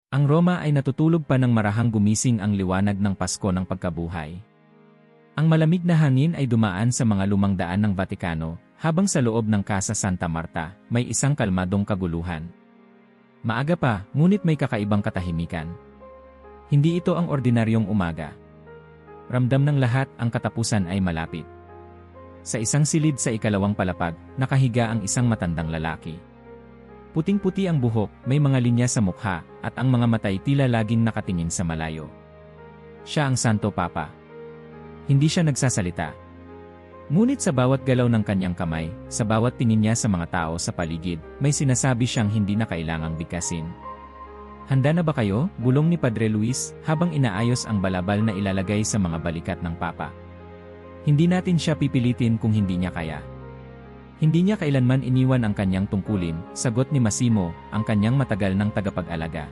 Ang Roma ay natutulog pa ng marahang gumising ang liwanag ng Pasko ng pagkabuhay. Ang malamig na hangin ay dumaan sa mga lumang daan ng Vatikano, habang sa loob ng Casa Santa Marta, may isang kalmadong kaguluhan. Maaga pa, ngunit may kakaibang katahimikan. Hindi ito ang ordinaryong umaga. Ramdam ng lahat ang katapusan ay malapit. Sa isang silid sa ikalawang palapag, nakahiga ang isang matandang lalaki. Puting-puti ang buhok, may mga linya sa mukha, at ang mga matay tila laging nakatingin sa malayo. Siya ang Santo Papa. Hindi siya nagsasalita. Ngunit sa bawat galaw ng kanyang kamay, sa bawat tingin niya sa mga tao sa paligid, may sinasabi siyang hindi na kailangang bigkasin. Handa na ba kayo? Bulong ni Padre Luis, habang inaayos ang balabal na ilalagay sa mga balikat ng Papa. Hindi natin siya pipilitin kung hindi niya kaya. Hindi niya kailanman iniwan ang kanyang tungkulin, sagot ni Massimo, ang kanyang matagal ng tagapag-alaga.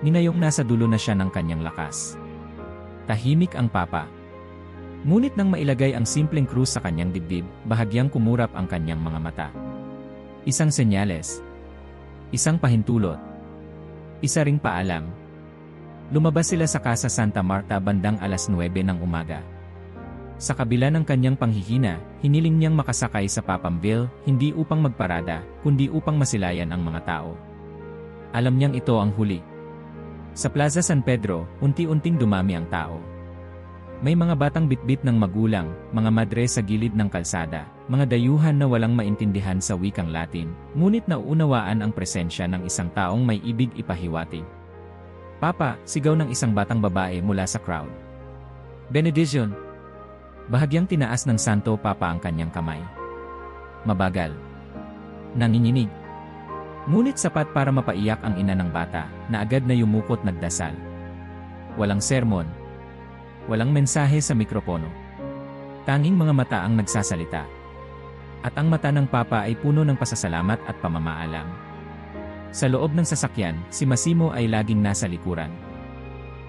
Ninayong nasa dulo na siya ng kanyang lakas. Tahimik ang Papa. Ngunit nang mailagay ang simpleng krus sa kanyang dibdib, bahagyang kumurap ang kanyang mga mata. Isang senyales. Isang pahintulot. Isa ring paalam. Lumabas sila sa Casa Santa Marta bandang alas 9 ng umaga. Sa kabila ng kanyang panghihina, hiniling niyang makasakay sa Papamville, hindi upang magparada, kundi upang masilayan ang mga tao. Alam niyang ito ang huli. Sa Plaza San Pedro, unti-unting dumami ang tao. May mga batang bitbit ng magulang, mga madre sa gilid ng kalsada, mga dayuhan na walang maintindihan sa wikang Latin, ngunit nauunawaan ang presensya ng isang taong may ibig ipahiwatig. Papa, sigaw ng isang batang babae mula sa crowd. Benediction! Bahagyang tinaas ng Santo Papa ang kanyang kamay. Mabagal. Nanginginig. Ngunit sapat para mapaiyak ang ina ng bata, na agad na yumukot nagdasal. Walang sermon. Walang mensahe sa mikropono. Tanging mga mata ang nagsasalita. At ang mata ng Papa ay puno ng pasasalamat at pamamaalam. Sa loob ng sasakyan, si Massimo ay laging nasa likuran.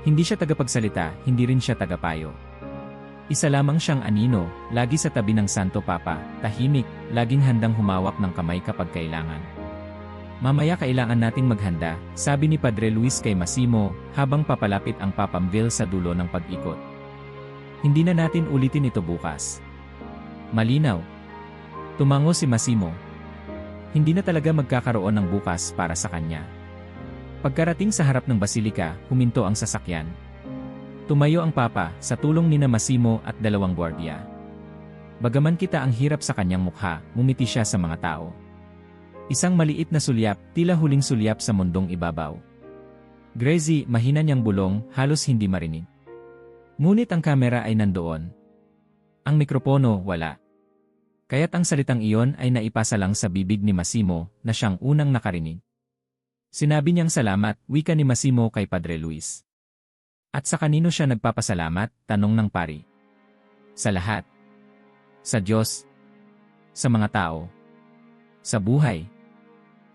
Hindi siya tagapagsalita, hindi rin siya tagapayo. Isa lamang siyang anino, lagi sa tabi ng Santo Papa, tahimik, laging handang humawak ng kamay kapag kailangan. Mamaya kailangan nating maghanda, sabi ni Padre Luis kay Massimo, habang papalapit ang Papamville sa dulo ng pag-ikot. Hindi na natin ulitin ito bukas. Malinaw. Tumango si Massimo. Hindi na talaga magkakaroon ng bukas para sa kanya. Pagkarating sa harap ng basilika, huminto ang sasakyan. Tumayo ang Papa, sa tulong ni Massimo at dalawang gwardiya. Bagaman kita ang hirap sa kanyang mukha, ngumiti siya sa mga tao. Isang maliit na sulyap, tila huling sulyap sa mundong ibabaw. Gracie, mahina niyang bulong, halos hindi marinig. Ngunit ang kamera ay nandoon. Ang mikropono, wala. Kaya't ang salitang iyon ay naipasa lang sa bibig ni Massimo, na siyang unang nakarinig. Sinabi niyang salamat, wika ni Massimo kay Padre Luis. At sa kanino siya nagpapasalamat, tanong ng pari. Sa lahat. Sa Diyos. Sa mga tao. Sa buhay.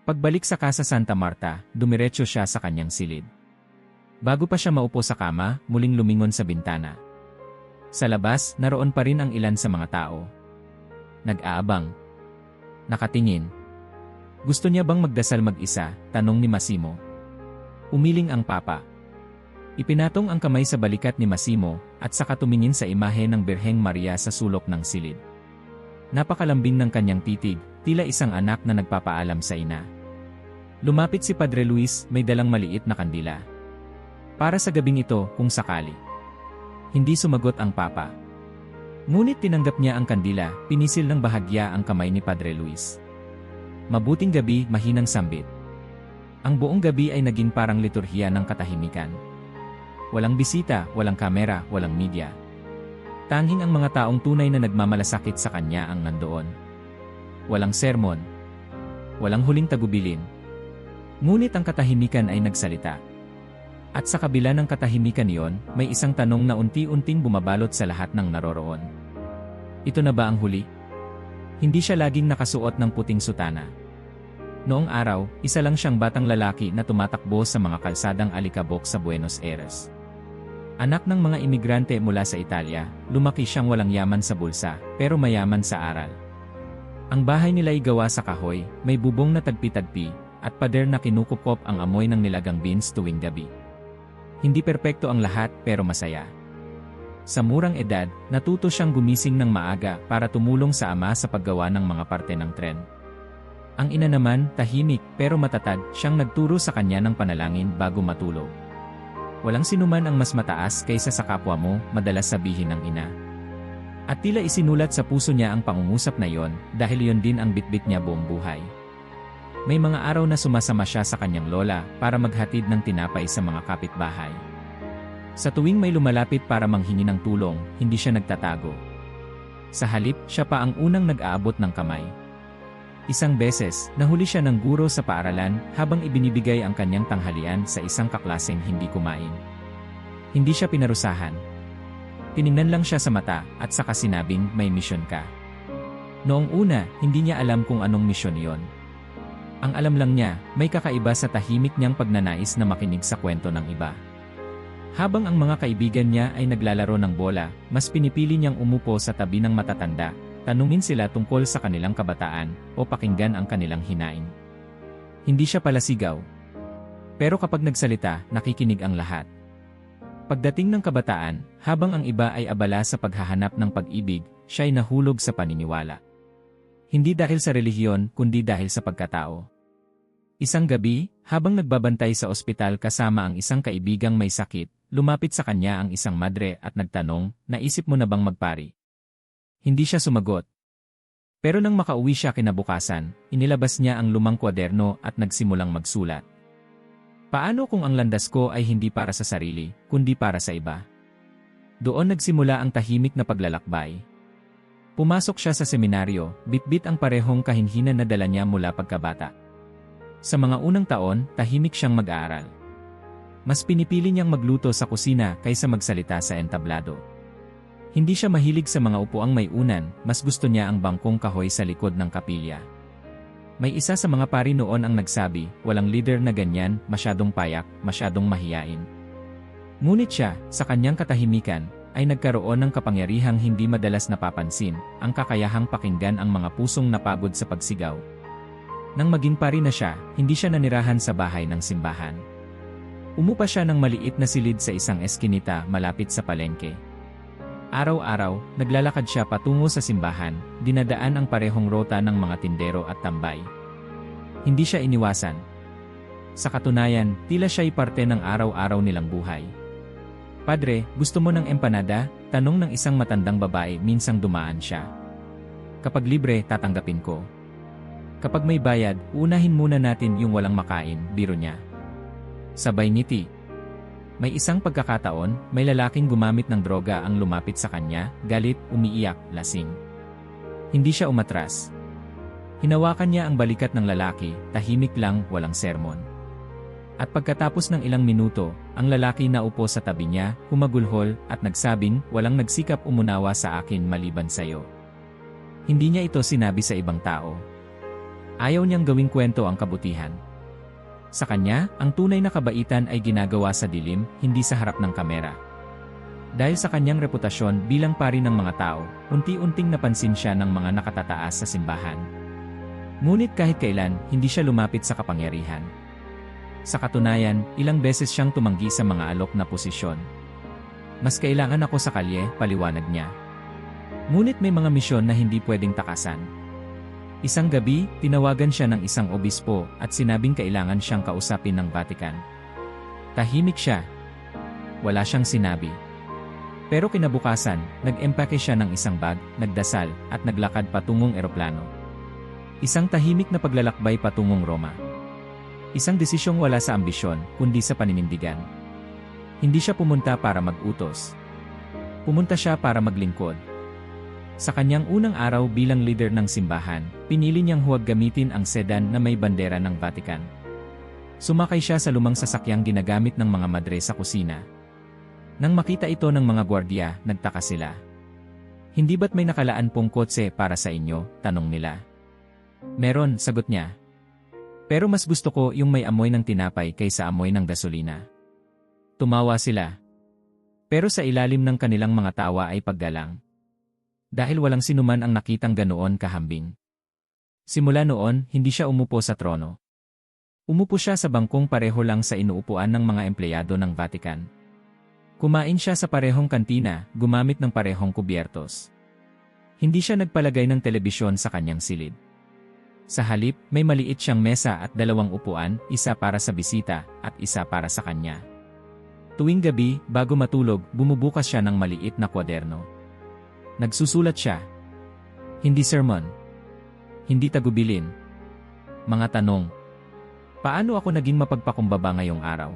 Pagbalik sa Casa Santa Marta, dumiretso siya sa kanyang silid. Bago pa siya maupo sa kama, muling lumingon sa bintana. Sa labas, naroon pa rin ang ilan sa mga tao. Nag-aabang. Nakatingin. Gusto niya bang magdasal mag-isa, tanong ni Massimo. Umiling ang Papa. Ipinatong ang kamay sa balikat ni Massimo, at saka tumingin sa imahe ng Birheng Maria sa sulok ng silid. Napakalambing ng kanyang titig, tila isang anak na nagpapaalam sa ina. Lumapit si Padre Luis, may dalang maliit na kandila. Para sa gabing ito, kung sakali. Hindi sumagot ang Papa. Ngunit tinanggap niya ang kandila, pinisil ng bahagya ang kamay ni Padre Luis. Mabuting gabi, mahinang sambit. Ang buong gabi ay naging parang liturhiya ng katahimikan. Walang bisita, walang kamera, walang media. Tanging ang mga taong tunay na nagmamalasakit sa kanya ang nandoon. Walang sermon. Walang huling tagubilin. Ngunit ang katahimikan ay nagsalita. At sa kabila ng katahimikan iyon, may isang tanong na unti-unting bumabalot sa lahat ng naroroon. Ito na ba ang huli? Hindi siya laging nakasuot ng puting sutana. Noong araw, isa lang siyang batang lalaki na tumatakbo sa mga kalsadang alikabok sa Buenos Aires. Anak ng mga imigrante mula sa Italia, lumaki siyang walang yaman sa bulsa, pero mayaman sa aral. Ang bahay nila ay gawa sa kahoy, may bubong na tagpi-tagpi, at pader na kinukupkop ang amoy ng nilagang beans tuwing gabi. Hindi perpekto ang lahat pero masaya. Sa murang edad, natuto siyang gumising ng maaga para tumulong sa ama sa paggawa ng mga parte ng tren. Ang ina naman, tahimik pero matatag, siyang nagturo sa kanya ng panalangin bago matulog. Walang sinuman ang mas mataas kaysa sa kapwa mo, madalas sabihin ng ina. At tila isinulat sa puso niya ang pangungusap na yon dahil yon din ang bitbit niya buong buhay. May mga araw na sumasama siya sa kanyang lola para maghatid ng tinapay sa mga kapitbahay. Sa tuwing may lumalapit para manghingi ng tulong, hindi siya nagtatago. Sa halip, siya pa ang unang nag-aabot ng kamay. Isang beses, nahuli siya ng guro sa paaralan habang ibinibigay ang kanyang tanghalian sa isang kaklaseng hindi kumain. Hindi siya pinarusahan. Tiningnan lang siya sa mata at saka sinabing may misyon ka. Noong una, hindi niya alam kung anong misyon yon. Ang alam lang niya, may kakaiba sa tahimik niyang pagnanais na makinig sa kwento ng iba. Habang ang mga kaibigan niya ay naglalaro ng bola, mas pinipili niyang umupo sa tabi ng matatanda, tanungin sila tungkol sa kanilang kabataan, o pakinggan ang kanilang hinaing. Hindi siya palasigaw. Pero kapag nagsalita, nakikinig ang lahat. Pagdating ng kabataan, habang ang iba ay abala sa paghahanap ng pag-ibig, siya ay nahulog sa paniniwala. Hindi dahil sa relihiyon, kundi dahil sa pagkatao. Isang gabi, habang nagbabantay sa ospital kasama ang isang kaibigang may sakit, lumapit sa kanya ang isang madre at nagtanong, naisip mo na bang magpari? Hindi siya sumagot. Pero nang makauwi siya kinabukasan, inilabas niya ang lumang kwaderno at nagsimulang magsulat. Paano kung ang landas ko ay hindi para sa sarili, kundi para sa iba? Doon nagsimula ang tahimik na paglalakbay. Pumasok siya sa seminaryo, bitbit ang parehong kahinhinan na dala niya mula pagkabata. Sa mga unang taon, tahimik siyang mag-aaral. Mas pinipili niyang magluto sa kusina kaysa magsalita sa entablado. Hindi siya mahilig sa mga upuang may unan, mas gusto niya ang bangkong kahoy sa likod ng kapilya. May isa sa mga pari noon ang nagsabi, walang leader na ganyan, masyadong payak, masyadong mahiyain. Ngunit siya, sa kanyang katahimikan, ay nagkaroon ng kapangyarihang hindi madalas napapansin, ang kakayahang pakinggan ang mga pusong napagod sa pagsigaw. Nang maging pari na siya, hindi siya nanirahan sa bahay ng simbahan. Umupa siya ng maliit na silid sa isang eskinita malapit sa palengke. Araw-araw, naglalakad siya patungo sa simbahan, dinadaan ang parehong rota ng mga tindero at tambay. Hindi siya iniwasan. Sa katunayan, tila siya'y parte ng araw-araw nilang buhay. Padre, gusto mo ng empanada? Tanong ng isang matandang babae minsang dumaan siya. Kapag libre, tatanggapin ko. Kapag may bayad, unahin muna natin yung walang makain, biro niya. Sabay ngiti. May isang pagkakataon, may lalaking gumamit ng droga ang lumapit sa kanya, galit, umiiyak, lasing. Hindi siya umatras. Hinawakan niya ang balikat ng lalaki, tahimik lang, walang sermon. At pagkatapos ng ilang minuto, ang lalaki naupo sa tabi niya, humagulhol, at nagsabing, walang nagsikap umunawa sa akin maliban sa'yo. Hindi niya ito sinabi sa ibang tao. Ayaw niyang gawing kwento ang kabutihan. Sa kanya, ang tunay na kabaitan ay ginagawa sa dilim, hindi sa harap ng kamera. Dahil sa kanyang reputasyon bilang pari ng mga tao, unti-unting napansin siya ng mga nakatataas sa simbahan. Ngunit kahit kailan, hindi siya lumapit sa kapangyarihan. Sa katunayan, ilang beses siyang tumanggi sa mga alok na posisyon. Mas kailangan ako sa kalye, paliwanag niya. Ngunit may mga misyon na hindi pwedeng takasan. Isang gabi, tinawagan siya ng isang obispo at sinabing kailangan siyang kausapin ng Vatican. Tahimik siya. Wala siyang sinabi. Pero kinabukasan, nag-empake siya ng isang bag, nagdasal, at naglakad patungong eroplano. Isang tahimik na paglalakbay patungong Roma. Isang desisyong wala sa ambisyon, kundi sa paninindigan. Hindi siya pumunta para mag-utos. Pumunta siya para maglingkod. Sa kanyang unang araw bilang leader ng simbahan, pinili niyang huwag gamitin ang sedan na may bandera ng Vatican. Sumakay siya sa lumang sasakyang ginagamit ng mga madre sa kusina. Nang makita ito ng mga gwardiya, nagtaka sila. Hindi ba't may nakalaan pong kotse para sa inyo? Tanong nila. Meron, sagot niya. Pero mas gusto ko yung may amoy ng tinapay kaysa amoy ng gasolina. Tumawa sila. Pero sa ilalim ng kanilang mga tawa ay paggalang. Dahil walang sinuman ang nakitang ganoon kahambing. Simula noon, hindi siya umupo sa trono. Umupo siya sa bangkong pareho lang sa inuupuan ng mga empleyado ng Vatican. Kumain siya sa parehong kantina, gumamit ng parehong kubyertos. Hindi siya nagpalagay ng telebisyon sa kanyang silid. Sa halip, may maliit siyang mesa at 2 upuan, isa para sa bisita at isa para sa kanya. Tuwing gabi, bago matulog, bumubukas siya ng maliit na kwaderno. Nagsusulat siya. Hindi sermon. Hindi tagubilin. Mga tanong. Paano ako naging mapagpakumbaba ngayong araw?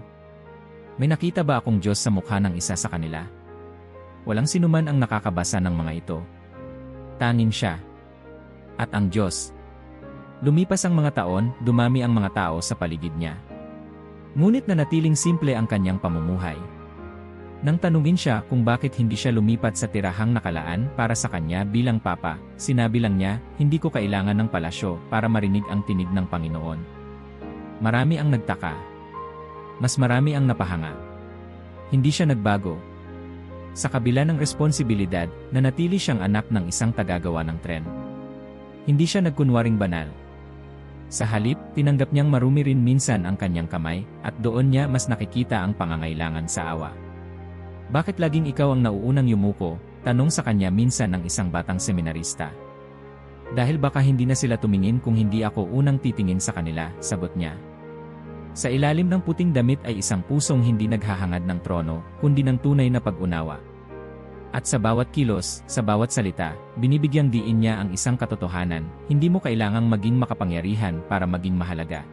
May nakita ba akong Diyos sa mukha ng isa sa kanila? Walang sinuman ang nakakabasa ng mga ito. Tanging siya. At ang Diyos. Lumipas ang mga taon, dumami ang mga tao sa paligid niya. Ngunit nanatiling simple ang kanyang pamumuhay. Nang tanungin siya kung bakit hindi siya lumipat sa tirahang nakalaan para sa kanya bilang papa, sinabi lang niya, hindi ko kailangan ng palasyo para marinig ang tinig ng Panginoon. Marami ang nagtaka. Mas marami ang napahanga. Hindi siya nagbago. Sa kabila ng responsibilidad, nanatili siyang anak ng isang tagagawa ng tren. Hindi siya nagkunwaring banal. Sa halip, tinanggap niyang marumi rin minsan ang kanyang kamay, at doon niya mas nakikita ang pangangailangan sa awa. Bakit laging ikaw ang nauunang yumuko? Tanong sa kanya minsan ng isang batang seminarista. Dahil baka hindi na sila tumingin kung hindi ako unang titingin sa kanila, sagot niya. Sa ilalim ng puting damit ay isang pusong hindi naghahangad ng trono, kundi ng tunay na pag-unawa. At sa bawat kilos, sa bawat salita, binibigyang diin niya ang isang katotohanan, hindi mo kailangang maging makapangyarihan para maging mahalaga.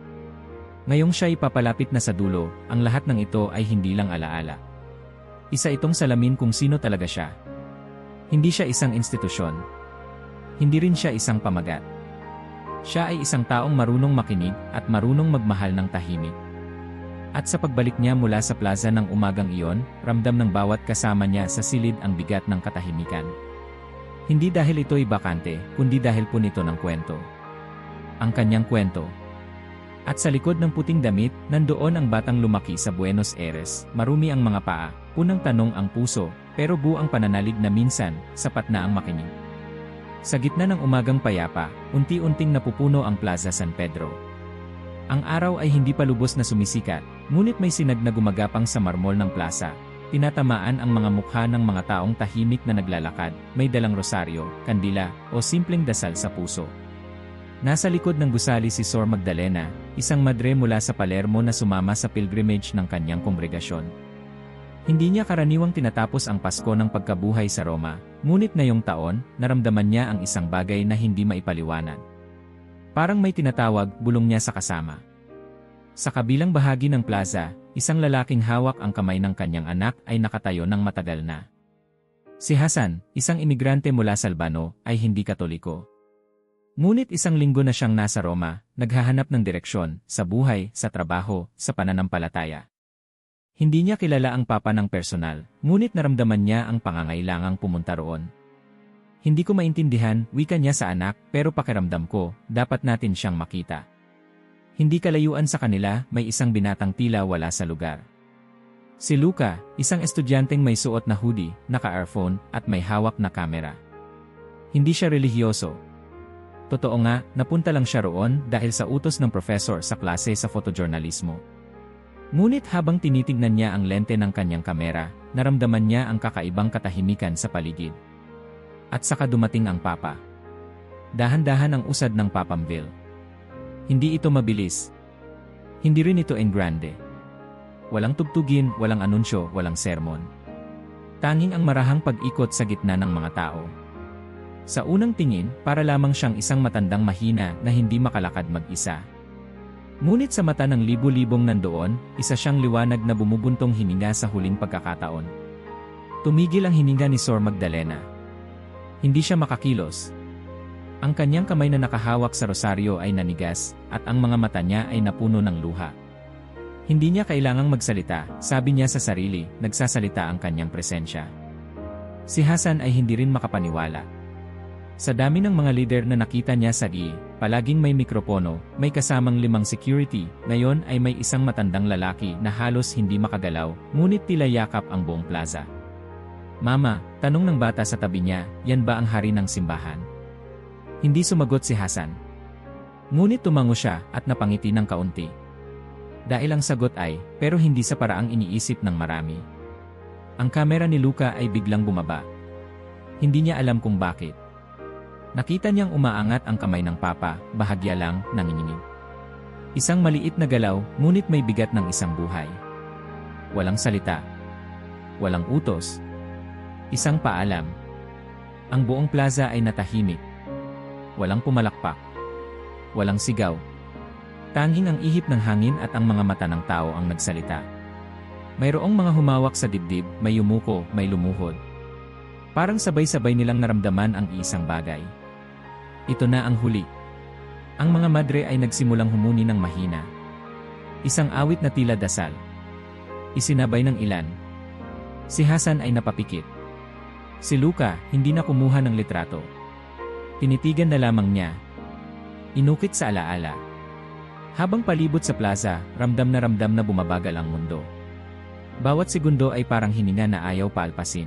Ngayong siya ipapalapit na sa dulo, ang lahat ng ito ay hindi lang alaala. Isa itong salamin kung sino talaga siya. Hindi siya isang institusyon. Hindi rin siya isang pamagat. Siya ay isang taong marunong makinig at marunong magmahal ng tahimik. At sa pagbalik niya mula sa plaza ng umagang iyon, ramdam ng bawat kasama niya sa silid ang bigat ng katahimikan. Hindi dahil ito'y bakante, kundi dahil po nito ng kwento. Ang kanyang kwento. At sa likod ng puting damit, nandoon ang batang lumaki sa Buenos Aires, marumi ang mga paa, punang tanong ang puso, pero buo ang pananalig na minsan, sapat na ang makinig. Sa gitna ng umagang payapa, unti-unting napupuno ang Plaza San Pedro. Ang araw ay hindi pa lubos na sumisikat, ngunit may sinag na gumagapang sa marmol ng plaza. Tinatamaan ang mga mukha ng mga taong tahimik na naglalakad, may dalang rosaryo, kandila, o simpleng dasal sa puso. Nasa likod ng gusali si Sor Magdalena, isang madre mula sa Palermo na sumama sa pilgrimage ng kanyang kongregasyon. Hindi niya karaniwang tinatapos ang Pasko ng pagkabuhay sa Roma, ngunit ngayong taon, naramdaman niya ang isang bagay na hindi maipaliwanag. Parang may tinatawag, bulong niya sa kasama. Sa kabilang bahagi ng plaza, isang lalaking hawak ang kamay ng kanyang anak ay nakatayo ng matagal na. Si Hasan, isang imigrante mula sa Albano, ay hindi Katoliko. Ngunit isang linggo na siyang nasa Roma, naghahanap ng direksyon, sa buhay, sa trabaho, sa pananampalataya. Hindi niya kilala ang papa ng personal, ngunit naramdaman niya ang pangangailangang pumunta roon. Hindi ko maintindihan, wika niya sa anak, pero pakiramdam ko, dapat natin siyang makita. Hindi kalayuan sa kanila, may isang binatang tila wala sa lugar. Si Luca, isang estudyanteng may suot na hoodie, naka-earphone, at may hawak na kamera. Hindi siya relihiyoso. Totoo nga, napunta lang siya roon dahil sa utos ng professor sa klase sa fotojournalismo. Ngunit habang tinitignan niya ang lente ng kanyang kamera, naramdaman niya ang kakaibang katahimikan sa paligid. At saka dumating ang papa. Dahan-dahan ang usad ng Papamville. Hindi ito mabilis. Hindi rin ito en grande. Walang tugtugin, walang anunsyo, walang sermon. Tanging ang marahang pag-ikot sa gitna ng mga tao. Sa unang tingin, para lamang siyang isang matandang mahina na hindi makalakad mag-isa. Ngunit sa mata ng libu-libong nandoon, isa siyang liwanag na bumubuntong hininga sa huling pagkakataon. Tumigil ang hininga ni Sor Magdalena. Hindi siya makakilos. Ang kanyang kamay na nakahawak sa rosaryo ay nanigas, at ang mga mata niya ay napuno ng luha. Hindi niya kailangang magsalita, sabi niya sa sarili, nagsasalita ang kanyang presensya. Si Hasan ay hindi rin makapaniwala. Sa dami ng mga leader na nakita niya sa palaging may mikropono, may kasamang 5 security, ngayon ay may isang matandang lalaki na halos hindi makagalaw, ngunit tila yakap ang buong plaza. Mama, tanong ng bata sa tabi niya, yan ba ang hari ng simbahan? Hindi sumagot si Hasan. Ngunit tumango siya at napangiti ng kaunti. Dahil ang sagot ay, pero hindi sa paraang iniisip ng marami. Ang kamera ni Luca ay biglang bumaba. Hindi niya alam kung bakit. Nakita niyang umaangat ang kamay ng papa, bahagya lang, nanginginig. Isang maliit na galaw, ngunit may bigat ng isang buhay. Walang salita. Walang utos. Isang paalam. Ang buong plaza ay natahimik. Walang pumalakpak. Walang sigaw. Tanging ang ihip ng hangin at ang mga mata ng tao ang nagsalita. Mayroong mga humawak sa dibdib, may yumuko, may lumuhod. Parang sabay-sabay nilang naramdaman ang isang bagay. Ito na ang huli. Ang mga madre ay nagsimulang humuni ng mahina. Isang awit na tila dasal. Isinabay ng ilan. Si Hasan ay napapikit. Si Luca, hindi na kumuha ng litrato. Tinitigan na lamang niya. Inukit sa alaala. Habang palibot sa plaza, ramdam na bumabagal ang mundo. Bawat segundo ay parang hininga na ayaw paalpasin.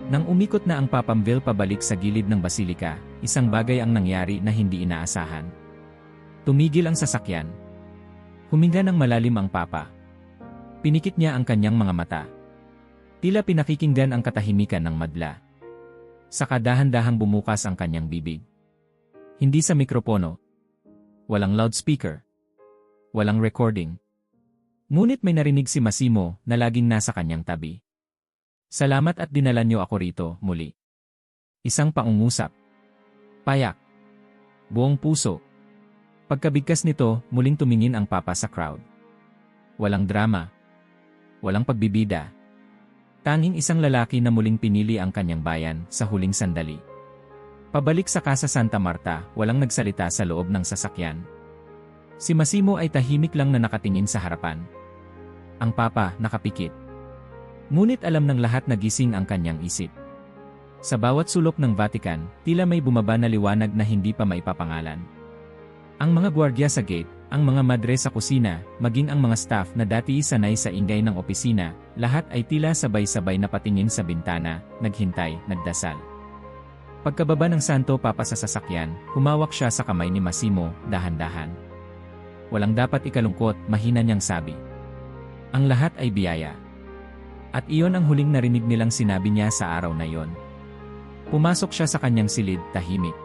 Nang umikot na ang Papamville pabalik sa gilid ng basilika, isang bagay ang nangyari na hindi inaasahan. Tumigil ang sasakyan. Huminga ng malalim ang papa. Pinikit niya ang kanyang mga mata. Tila pinakikinggan ang katahimikan ng madla. Saka dahan-dahang bumukas ang kanyang bibig. Hindi sa mikropono. Walang loudspeaker. Walang recording. Ngunit may narinig si Massimo na laging nasa kanyang tabi. Salamat at dinala niyo ako rito, muli. Isang pangungusap. Payak. Buong puso. Pagkabigkas nito, muling tumingin ang papa sa crowd. Walang drama. Walang pagbibida. Tanging isang lalaki na muling pinili ang kanyang bayan sa huling sandali. Pabalik sa Casa Santa Marta, walang nagsalita sa loob ng sasakyan. Si Massimo ay tahimik lang na nakatingin sa harapan. Ang papa nakapikit. Ngunit alam ng lahat na gising ang kanyang isip. Sa bawat sulok ng Vatican, tila may bumaba na liwanag na hindi pa maipapangalan. Ang mga gwardiya sa gate, ang mga madre sa kusina, maging ang mga staff na dati sanay sa ingay ng opisina, lahat ay tila sabay-sabay na patingin sa bintana, naghintay, nagdasal. Pagkababa ng Santo Papa sa sasakyan, humawak siya sa kamay ni Massimo, dahan-dahan. Walang dapat ikalungkot, mahina niyang sabi. Ang lahat ay biyaya. At iyon ang huling narinig nilang sinabi niya sa araw na yon. Pumasok siya sa kanyang silid, tahimik.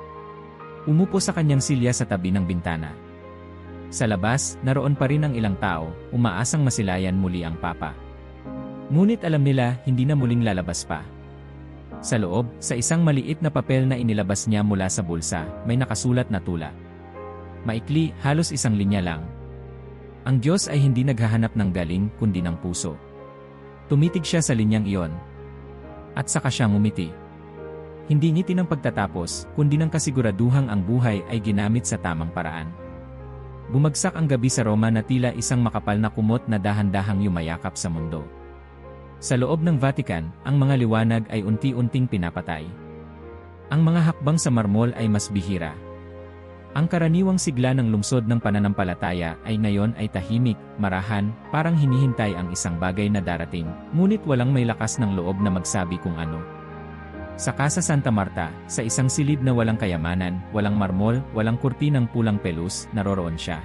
Umupo sa kanyang silya sa tabi ng bintana. Sa labas, naroon pa rin ang ilang tao, umaasang masilayan muli ang papa. Ngunit alam nila, hindi na muling lalabas pa. Sa loob, sa isang maliit na papel na inilabas niya mula sa bulsa, may nakasulat na tula. Maikli, halos isang linya lang. Ang Diyos ay hindi naghahanap ng galing, kundi ng puso. Tumitig siya sa linyang iyon. At saka siya ngumiti. Hindi ngiti ng pagtatapos, kundi ng kasiguraduhang ang buhay ay ginamit sa tamang paraan. Bumagsak ang gabi sa Roma na tila isang makapal na kumot na dahan-dahang yumayakap sa mundo. Sa loob ng Vatican, ang mga liwanag ay unti-unting pinapatay. Ang mga hakbang sa marmol ay mas bihira. Ang karaniwang sigla ng lungsod ng pananampalataya ay ngayon ay tahimik, marahan, parang hinihintay ang isang bagay na darating, ngunit walang may lakas ng loob na magsabi kung ano. Sa Casa Santa Marta, sa isang silid na walang kayamanan, walang marmol, walang kurtinang pulang pelus, naroroon siya.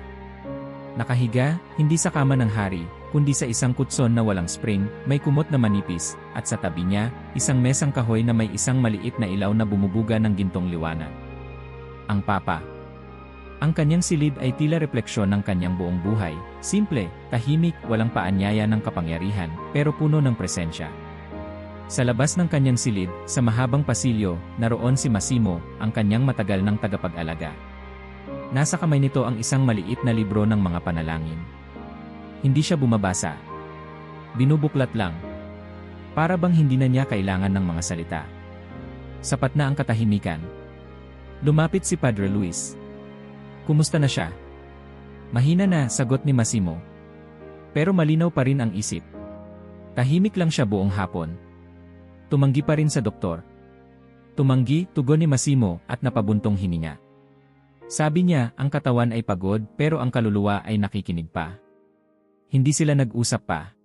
Nakahiga, hindi sa kama ng hari, kundi sa isang kutson na walang spring, may kumot na manipis, at sa tabi niya, isang mesang kahoy na may isang maliit na ilaw na bumubuga ng gintong liwanag. Ang Papa. Ang kanyang silid ay tila refleksyon ng kanyang buong buhay, simple, tahimik, walang paanyaya ng kapangyarihan, pero puno ng presensya. Sa labas ng kanyang silid, sa mahabang pasilyo, naroon si Massimo, ang kanyang matagal ng tagapag-alaga. Nasa kamay nito ang isang maliit na libro ng mga panalangin. Hindi siya bumabasa. Binubuklat lang. Para bang hindi na niya kailangan ng mga salita. Sapat na ang katahimikan. Lumapit si Padre Luis. Kumusta na siya? Mahina na, sagot ni Massimo. Pero malinaw pa rin ang isip. Tahimik lang siya buong hapon. Tumanggi pa rin sa doktor. Tumanggi, tugon ni Massimo, at napabuntong hininga. Sabi niya, ang katawan ay pagod, pero ang kaluluwa ay nakikinig pa. Hindi sila nag-usap pa.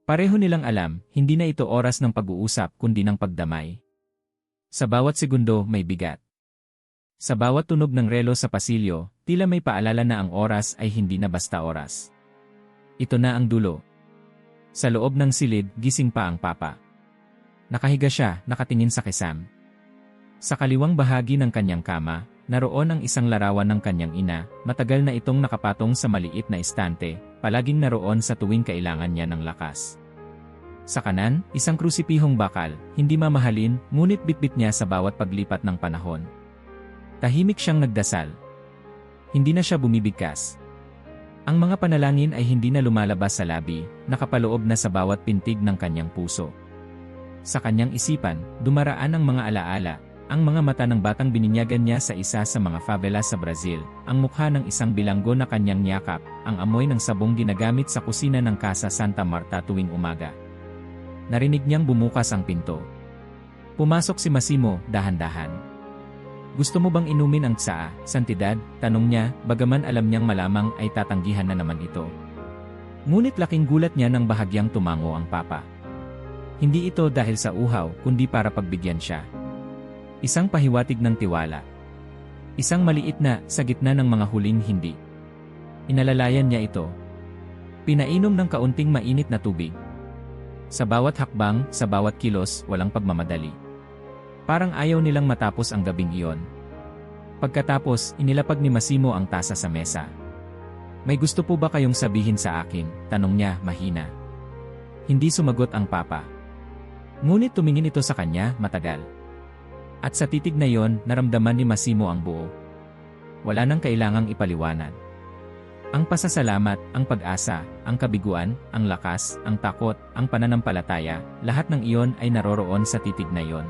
Pareho nilang alam, hindi na ito oras ng pag-uusap kundi ng pagdamay. Sa bawat segundo may bigat. Sa bawat tunog ng relo sa pasilyo, tila may paalala na ang oras ay hindi na basta oras. Ito na ang dulo. Sa loob ng silid, gising pa ang papa. Nakahiga siya, nakatingin sa kisam. Sa kaliwang bahagi ng kanyang kama, naroon ang isang larawan ng kanyang ina, matagal na itong nakapatong sa maliit na estante, palaging naroon sa tuwing kailangan niya ng lakas. Sa kanan, isang krusipihong bakal, hindi mamahalin, ngunit bitbit niya sa bawat paglipat ng panahon. Tahimik siyang nagdasal. Hindi na siya bumibigkas. Ang mga panalangin ay hindi na lumalabas sa labi, nakapaloob na sa bawat pintig ng kanyang puso. Sa kanyang isipan, dumaraan ang mga alaala, ang mga mata ng batang bininyagan niya sa isa sa mga favela sa Brazil, ang mukha ng isang bilanggo na kanyang niyakap, ang amoy ng sabong ginagamit sa kusina ng Casa Santa Marta tuwing umaga. Narinig niyang bumukas ang pinto. Pumasok si Massimo, dahan-dahan. "Gusto mo bang inumin ang tsaa, santidad?" tanong niya, bagaman alam niyang malamang ay tatanggihan na naman ito. Ngunit laking gulat niya nang bahagyang tumango ang papa. Hindi ito dahil sa uhaw, kundi para pagbigyan siya. Isang pahiwatig ng tiwala. Isang maliit na, sa gitna ng mga huling hindi. Inalalayan niya ito. Pinainom ng kaunting mainit na tubig. Sa bawat hakbang, sa bawat kilos, walang pagmamadali. Parang ayaw nilang matapos ang gabing iyon. Pagkatapos, inilapag ni Massimo ang tasa sa mesa. "May gusto po ba kayong sabihin sa akin?" tanong niya, mahina. Hindi sumagot ang papa. Ngunit tumingin ito sa kanya, matagal. At sa titig na yon, naramdaman ni Massimo ang buo. Wala nang kailangang ipaliwanag. Ang pasasalamat, ang pag-asa, ang kabiguan, ang lakas, ang takot, ang pananampalataya, lahat ng iyon ay naroroon sa titig na yon.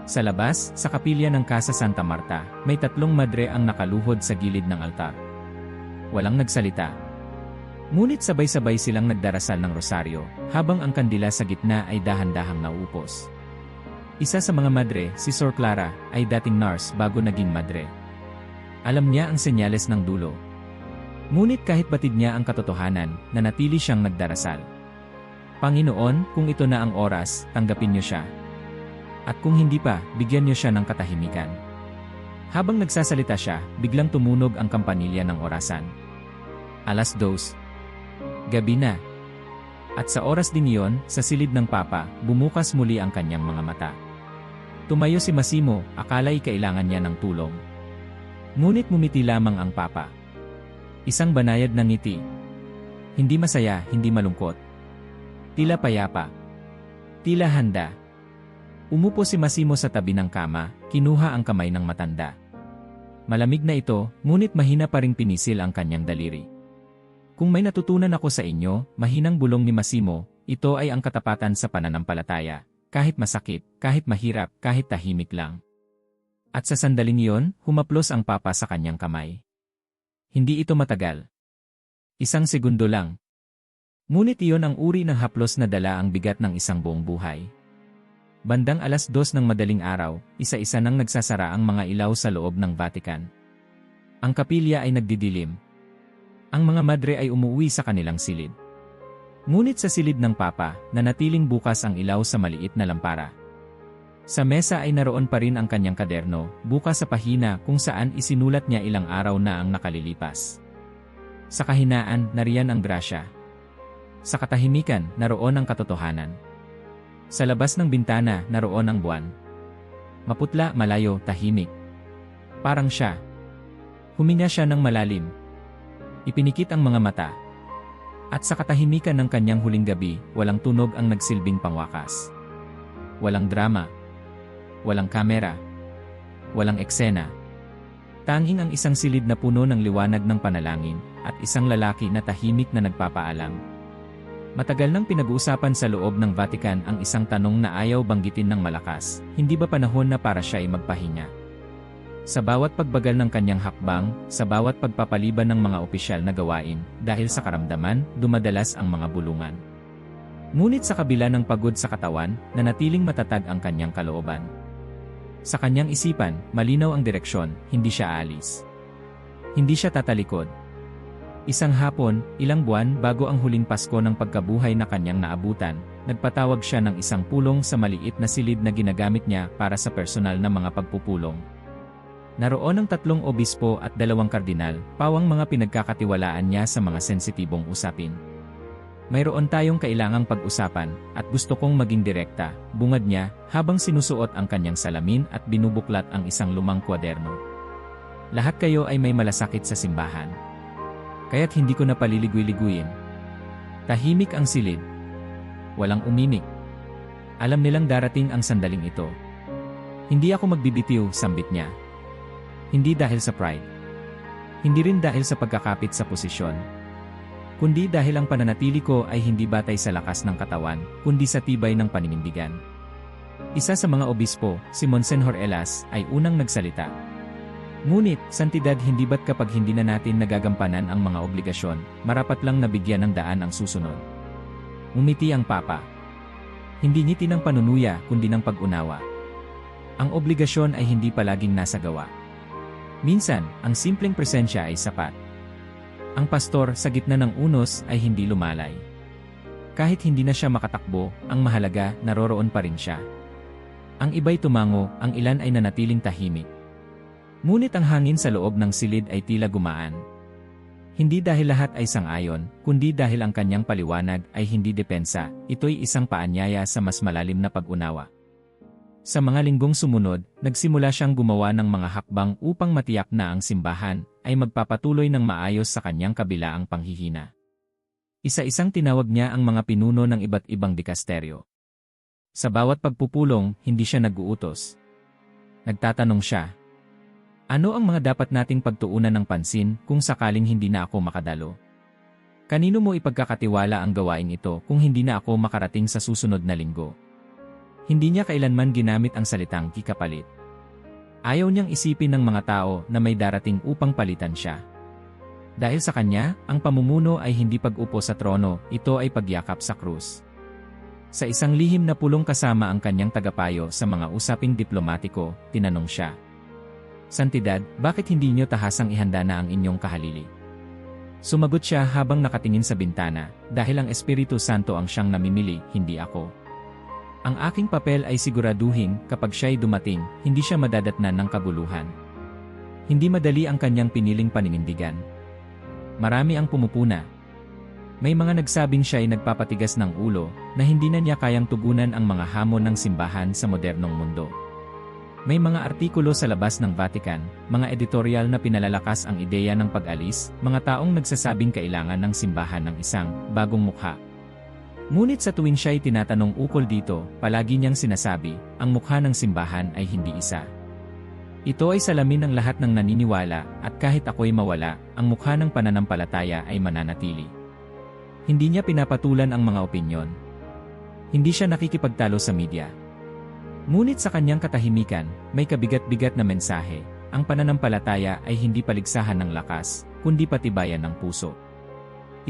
Sa labas, sa kapilya ng Casa Santa Marta, may 3 madre ang nakaluhod sa gilid ng altar. Walang nagsalita. Ngunit sabay-sabay silang nagdarasal ng rosaryo, habang ang kandila sa gitna ay dahan-dahang nauupos. Isa sa mga madre, si Sor Clara, ay dating nurse bago naging madre. Alam niya ang senyales ng dulo. Ngunit kahit batid niya ang katotohanan, nanatili siyang nagdarasal. "Panginoon, kung ito na ang oras, tanggapin niyo siya. At kung hindi pa, bigyan niyo siya ng katahimikan." Habang nagsasalita siya, biglang tumunog ang kampanilya ng orasan. 2:00. Gabi na. At sa oras din iyon, sa silid ng papa, bumukas muli ang kanyang mga mata. Tumayo si Massimo, akala'y kailangan niya ng tulong. Ngunit ngumiti lamang ang papa. Isang banayad na ngiti. Hindi masaya, hindi malungkot. Tila payapa. Tila handa. Umupo si Massimo sa tabi ng kama, kinuha ang kamay ng matanda. Malamig na ito, ngunit mahina pa ring pinisil ang kanyang daliri. "Kung may natutunan ako sa inyo," mahinang bulong ni Massimo, "ito ay ang katapatan sa pananampalataya, kahit masakit, kahit mahirap, kahit tahimik lang." At sa sandaling iyon, humaplos ang papa sa kanyang kamay. Hindi ito matagal. 1 segundo lang. Ngunit iyon ang uri ng haplos na dala ang bigat ng isang buong buhay. Bandang 2:00 ng madaling araw, isa-isa nang nagsasara ang mga ilaw sa loob ng Vatican. Ang kapilya ay nagdidilim. Ang mga madre ay umuwi sa kanilang silid. Ngunit sa silid ng papa, nanatiling bukas ang ilaw sa maliit na lampara. Sa mesa ay naroon pa rin ang kanyang kaderno, bukas sa pahina kung saan isinulat niya ilang araw na ang nakalilipas. Sa kahinaan, nariyan ang grasya. Sa katahimikan, naroon ang katotohanan. Sa labas ng bintana, naroon ang buwan. Maputla, malayo, tahimik. Parang siya. Huminga siya ng malalim. Ipinikit ang mga mata. At sa katahimikan ng kanyang huling gabi, walang tunog ang nagsilbing pangwakas. Walang drama. Walang kamera. Walang eksena. Tanging ang isang silid na puno ng liwanag ng panalangin, at isang lalaki na tahimik na nagpapaalam. Matagal nang pinag-uusapan sa loob ng Vatican ang isang tanong na ayaw banggitin ng malakas, hindi ba panahon na para siya ay magpahinga? Sa bawat pagbagal ng kanyang hakbang, sa bawat pagpapaliban ng mga opisyal na gawain, dahil sa karamdaman, dumadalas ang mga bulungan. Ngunit sa kabila ng pagod sa katawan, nanatiling matatag ang kanyang kalooban. Sa kanyang isipan, malinaw ang direksyon, hindi siya aalis. Hindi siya tatalikod. Isang hapon, ilang buwan bago ang huling Pasko ng pagkabuhay na kanyang naabutan, nagpatawag siya ng isang pulong sa maliit na silid na ginagamit niya para sa personal na mga pagpupulong. Naroon ang 3 obispo at 2 kardinal, pawang mga pinagkakatiwalaan niya sa mga sensitibong usapin. Mayroon tayong kailangang pag-usapan, at gusto kong maging direkta, bungad niya, habang sinusuot ang kanyang salamin at binubuklat ang isang lumang kwaderno. Lahat kayo ay may malasakit sa simbahan. Kaya't hindi ko na paliligoy-liguyin. Tahimik ang silid. Walang uminig. Alam nilang darating ang sandaling ito. Hindi ako magbibitiw, sambit niya. Hindi dahil sa pride. Hindi rin dahil sa pagkakapit sa posisyon. Kundi dahil ang pananatili ko ay hindi batay sa lakas ng katawan, kundi sa tibay ng paninindigan. Isa sa mga obispo, si Monsenhor Elas, ay unang nagsalita. Ngunit, santidad, hindi ba't kapag hindi na natin nagagampanan ang mga obligasyon, marapat lang nabigyan ng daan ang susunod? Umiti ang Papa. Hindi ngiti ng panunuya, kundi ng pag-unawa. Ang obligasyon ay hindi palaging nasa gawa. Minsan, ang simpleng presensya ay sapat. Ang pastor sa gitna ng unos ay hindi lumalay. Kahit hindi na siya makatakbo, ang mahalaga, naroroon pa rin siya. Ang iba'y tumango, ang ilan ay nanatiling tahimik. Ngunit ang hangin sa loob ng silid ay tila gumaan. Hindi dahil lahat ay sang-ayon, kundi dahil ang kanyang paliwanag ay hindi depensa, ito'y isang paanyaya sa mas malalim na pag-unawa. Sa mga linggong sumunod, nagsimula siyang gumawa ng mga hakbang upang matiyak na ang simbahan ay magpapatuloy ng maayos sa kanyang kabilaang panghihina. Isa-isang tinawag niya ang mga pinuno ng iba't ibang dikasteryo. Sa bawat pagpupulong, hindi siya nag-uutos. Nagtatanong siya, ano ang mga dapat nating pagtuunan ng pansin kung sakaling hindi na ako makadalo? Kanino mo ipagkakatiwala ang gawain ito kung hindi na ako makarating sa susunod na linggo? Hindi niya kailanman ginamit ang salitang kikapalit. Ayaw niyang isipin ng mga tao na may darating upang palitan siya. Dahil sa kanya, ang pamumuno ay hindi pag-upo sa trono, ito ay pagyakap sa krus. Sa isang lihim na pulong kasama ang kanyang tagapayo sa mga usaping diplomatiko, tinanong siya, Santidad, bakit hindi niyo tahasang ihanda na ang inyong kahalili? Sumagot siya habang nakatingin sa bintana, dahil ang Espiritu Santo ang siyang namimili, hindi ako. Ang aking papel ay siguraduhin, kapag siya'y dumating, hindi siya madadatnan ng kaguluhan. Hindi madali ang kanyang piniling paninindigan. Marami ang pumupuna. May mga nagsabing siya'y nagpapatigas ng ulo, na hindi na niya kayang tugunan ang mga hamon ng simbahan sa modernong mundo. May mga artikulo sa labas ng Vatican, mga editorial na pinalalakas ang ideya ng pag-alis, mga taong nagsasabing kailangan ng simbahan ng isang bagong mukha. Ngunit sa tuwing siya'y tinatanong ukol dito, palagi niyang sinasabi, ang mukha ng simbahan ay hindi isa. Ito ay salamin ng lahat ng naniniwala, at kahit ako'y mawala, ang mukha ng pananampalataya ay mananatili. Hindi niya pinapatulan ang mga opinyon. Hindi siya nakikipagtalo sa media. Ngunit sa kanyang katahimikan, may kabigat-bigat na mensahe, ang pananampalataya ay hindi paligsahan ng lakas, kundi patibayan ng puso.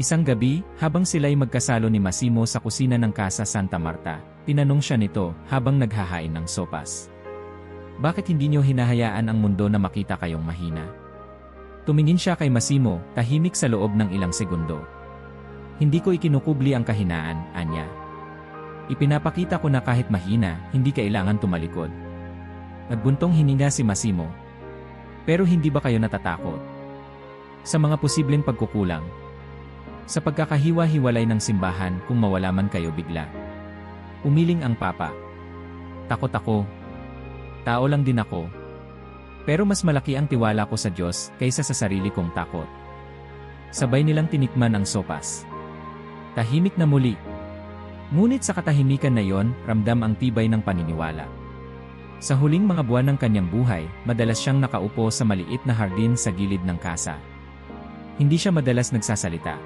Isang gabi, habang sila'y magkasalo ni Massimo sa kusina ng Casa Santa Marta, tinanong siya nito habang naghahain ng sopas. Bakit hindi niyo hinahayaan ang mundo na makita kayong mahina? Tumingin siya kay Massimo, tahimik sa loob ng ilang segundo. Hindi ko ikinukubli ang kahinaan, anya. Ipinapakita ko na kahit mahina, hindi kailangan tumalikod. Nagbuntong hininga si Massimo. Pero hindi ba kayo natatakot? Sa mga posibleng pagkukulang. Sa pagkakahiwa-hiwalay ng simbahan kung mawala man kayo bigla. Umiling ang Papa. Takot ako. Tao lang din ako. Pero mas malaki ang tiwala ko sa Diyos kaysa sa sarili kong takot. Sabay nilang tinikman ang sopas. Tahimik na muli. Ngunit sa katahimikan na yon, ramdam ang tibay ng paniniwala. Sa huling mga buwan ng kanyang buhay, madalas siyang nakaupo sa maliit na hardin sa gilid ng kasa. Hindi siya madalas nagsasalita.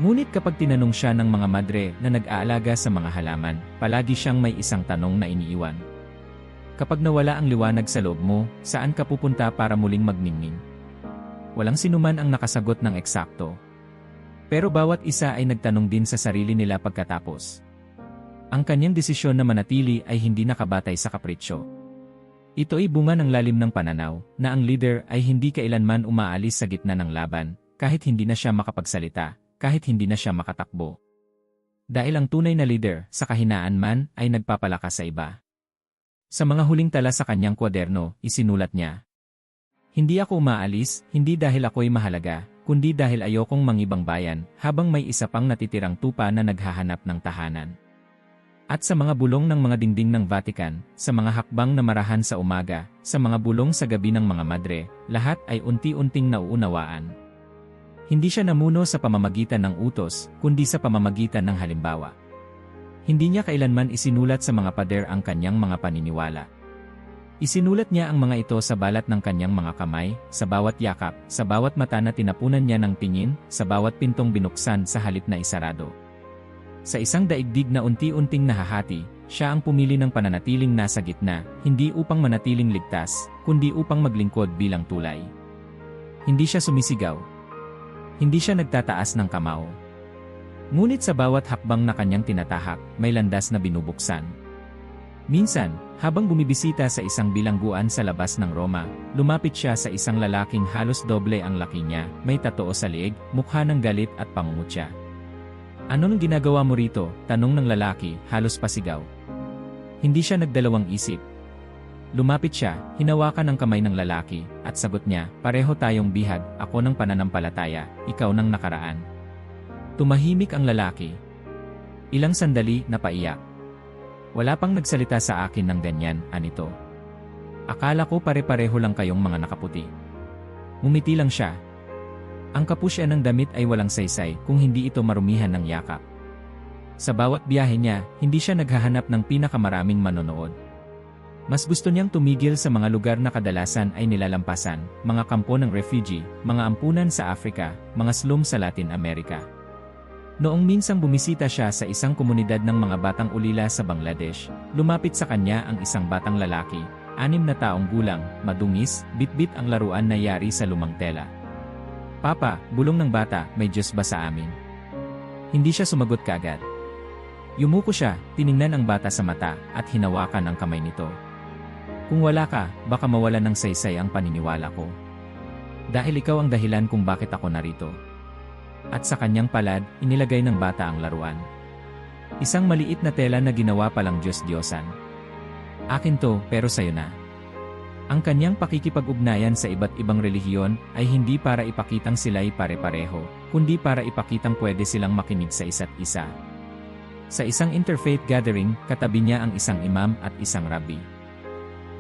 Ngunit kapag tinanong siya ng mga madre na nag-aalaga sa mga halaman, palagi siyang may isang tanong na iniiwan. Kapag nawala ang liwanag sa loob mo, saan ka pupunta para muling magningning? Walang sinuman ang nakasagot ng eksakto. Pero bawat isa ay nagtanong din sa sarili nila pagkatapos. Ang kanyang desisyon na manatili ay hindi nakabatay sa kapritsyo. Ito ay bunga ng lalim ng pananaw, na ang leader ay hindi kailanman umaalis sa gitna ng laban, kahit hindi na siya makapagsalita, kahit hindi na siya makatakbo. Dahil ang tunay na leader, sa kahinaan man, ay nagpapalakas sa iba. Sa mga huling tala sa kanyang kwaderno, isinulat niya, Hindi ako umaalis, hindi dahil ako'y mahalaga, kundi dahil ayokong mangibang bayan habang may isa pang natitirang tupa na naghahanap ng tahanan. At sa mga bulong ng mga dingding ng Vatican, sa mga hakbang na marahan sa umaga, sa mga bulong sa gabi ng mga madre, lahat ay unti-unting nauunawaan. Hindi siya namuno sa pamamagitan ng utos, kundi sa pamamagitan ng halimbawa. Hindi niya kailanman isinulat sa mga pader ang kanyang mga paniniwala. Isinulat niya ang mga ito sa balat ng kanyang mga kamay, sa bawat yakap, sa bawat mata na tinapunan niya ng tingin, sa bawat pintong binuksan sa halip na isarado. Sa isang daigdig na unti-unting nahahati, siya ang pumili ng pananatiling nasa gitna, hindi upang manatiling ligtas, kundi upang maglingkod bilang tulay. Hindi siya sumisigaw. Hindi siya nagtataas ng kamao. Ngunit sa bawat hakbang na kanyang tinatahak, may landas na binubuksan. Minsan, habang bumibisita sa isang bilangguan sa labas ng Roma, lumapit siya sa isang lalaking halos doble ang laki niya, may tatoo sa liig, mukha ng galit at pangungutya. "Ano nang ginagawa mo rito?" tanong ng lalaki, halos pasigaw. Hindi siya nagdalawang isip. Lumapit siya, hinawakan ang kamay ng lalaki, at sagot niya, "Pareho tayong bihag, ako ng pananampalataya, ikaw ng nakaraan." Tumahimik ang lalaki. Ilang sandali, napaiyak. "Wala pang nagsalita sa akin ng ganyan, anito. Akala ko pare-pareho lang kayong mga nakaputi." Ngumiti lang siya. Ang kapusya ng damit ay walang saysay kung hindi ito marumihan ng yakap. Sa bawat biyahe niya, hindi siya naghahanap ng pinakamaraming manonood. Mas gusto niyang tumigil sa mga lugar na kadalasan ay nilalampasan, mga kampo ng refugee, mga ampunan sa Africa, mga slum sa Latin America. Noong minsang bumisita siya sa isang komunidad ng mga batang ulila sa Bangladesh, lumapit sa kanya ang isang batang lalaki, 6 na taong gulang, madungis, bitbit ang laruan na yari sa lumang tela. "Papa," bulong ng bata, "may Diyos ba sa amin?" Hindi siya sumagot kaagad. Yumuko siya, tiningnan ang bata sa mata, at hinawakan ang kamay nito. "Kung wala ka, baka mawalan ng saysay ang paniniwala ko. Dahil ikaw ang dahilan kung bakit ako narito." At sa kanyang palad, inilagay ng bata ang laruan. Isang maliit na tela na ginawa palang Diyos-Diyosan. "Akin to, pero sayo na." Ang kanyang pakikipag-ugnayan sa iba't ibang relihiyon ay hindi para ipakitang sila'y pare-pareho, kundi para ipakitang pwede silang makinig sa isa't isa. Sa isang interfaith gathering, katabi niya ang isang imam at isang rabbi.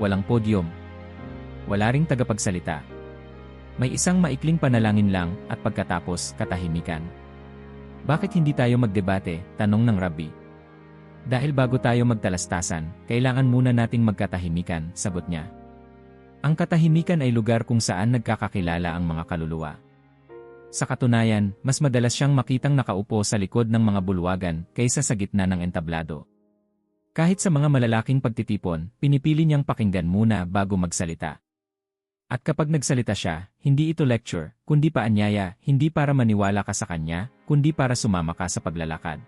Walang podyum. Wala ring tagapagsalita. May isang maikling panalangin lang, at pagkatapos, katahimikan. "Bakit hindi tayo magdebate?" tanong ng rabbi. "Dahil bago tayo magtalastasan, kailangan muna nating magkatahimikan," sagot niya. Ang katahimikan ay lugar kung saan nagkakakilala ang mga kaluluwa. Sa katunayan, mas madalas siyang makitang nakaupo sa likod ng mga bulwagan kaysa sa gitna ng entablado. Kahit sa mga malalaking pagtitipon, pinipili niyang pakinggan muna bago magsalita. At kapag nagsalita siya, hindi ito lecture, kundi paanyaya, hindi para maniwala ka sa kanya, kundi para sumama ka sa paglalakad.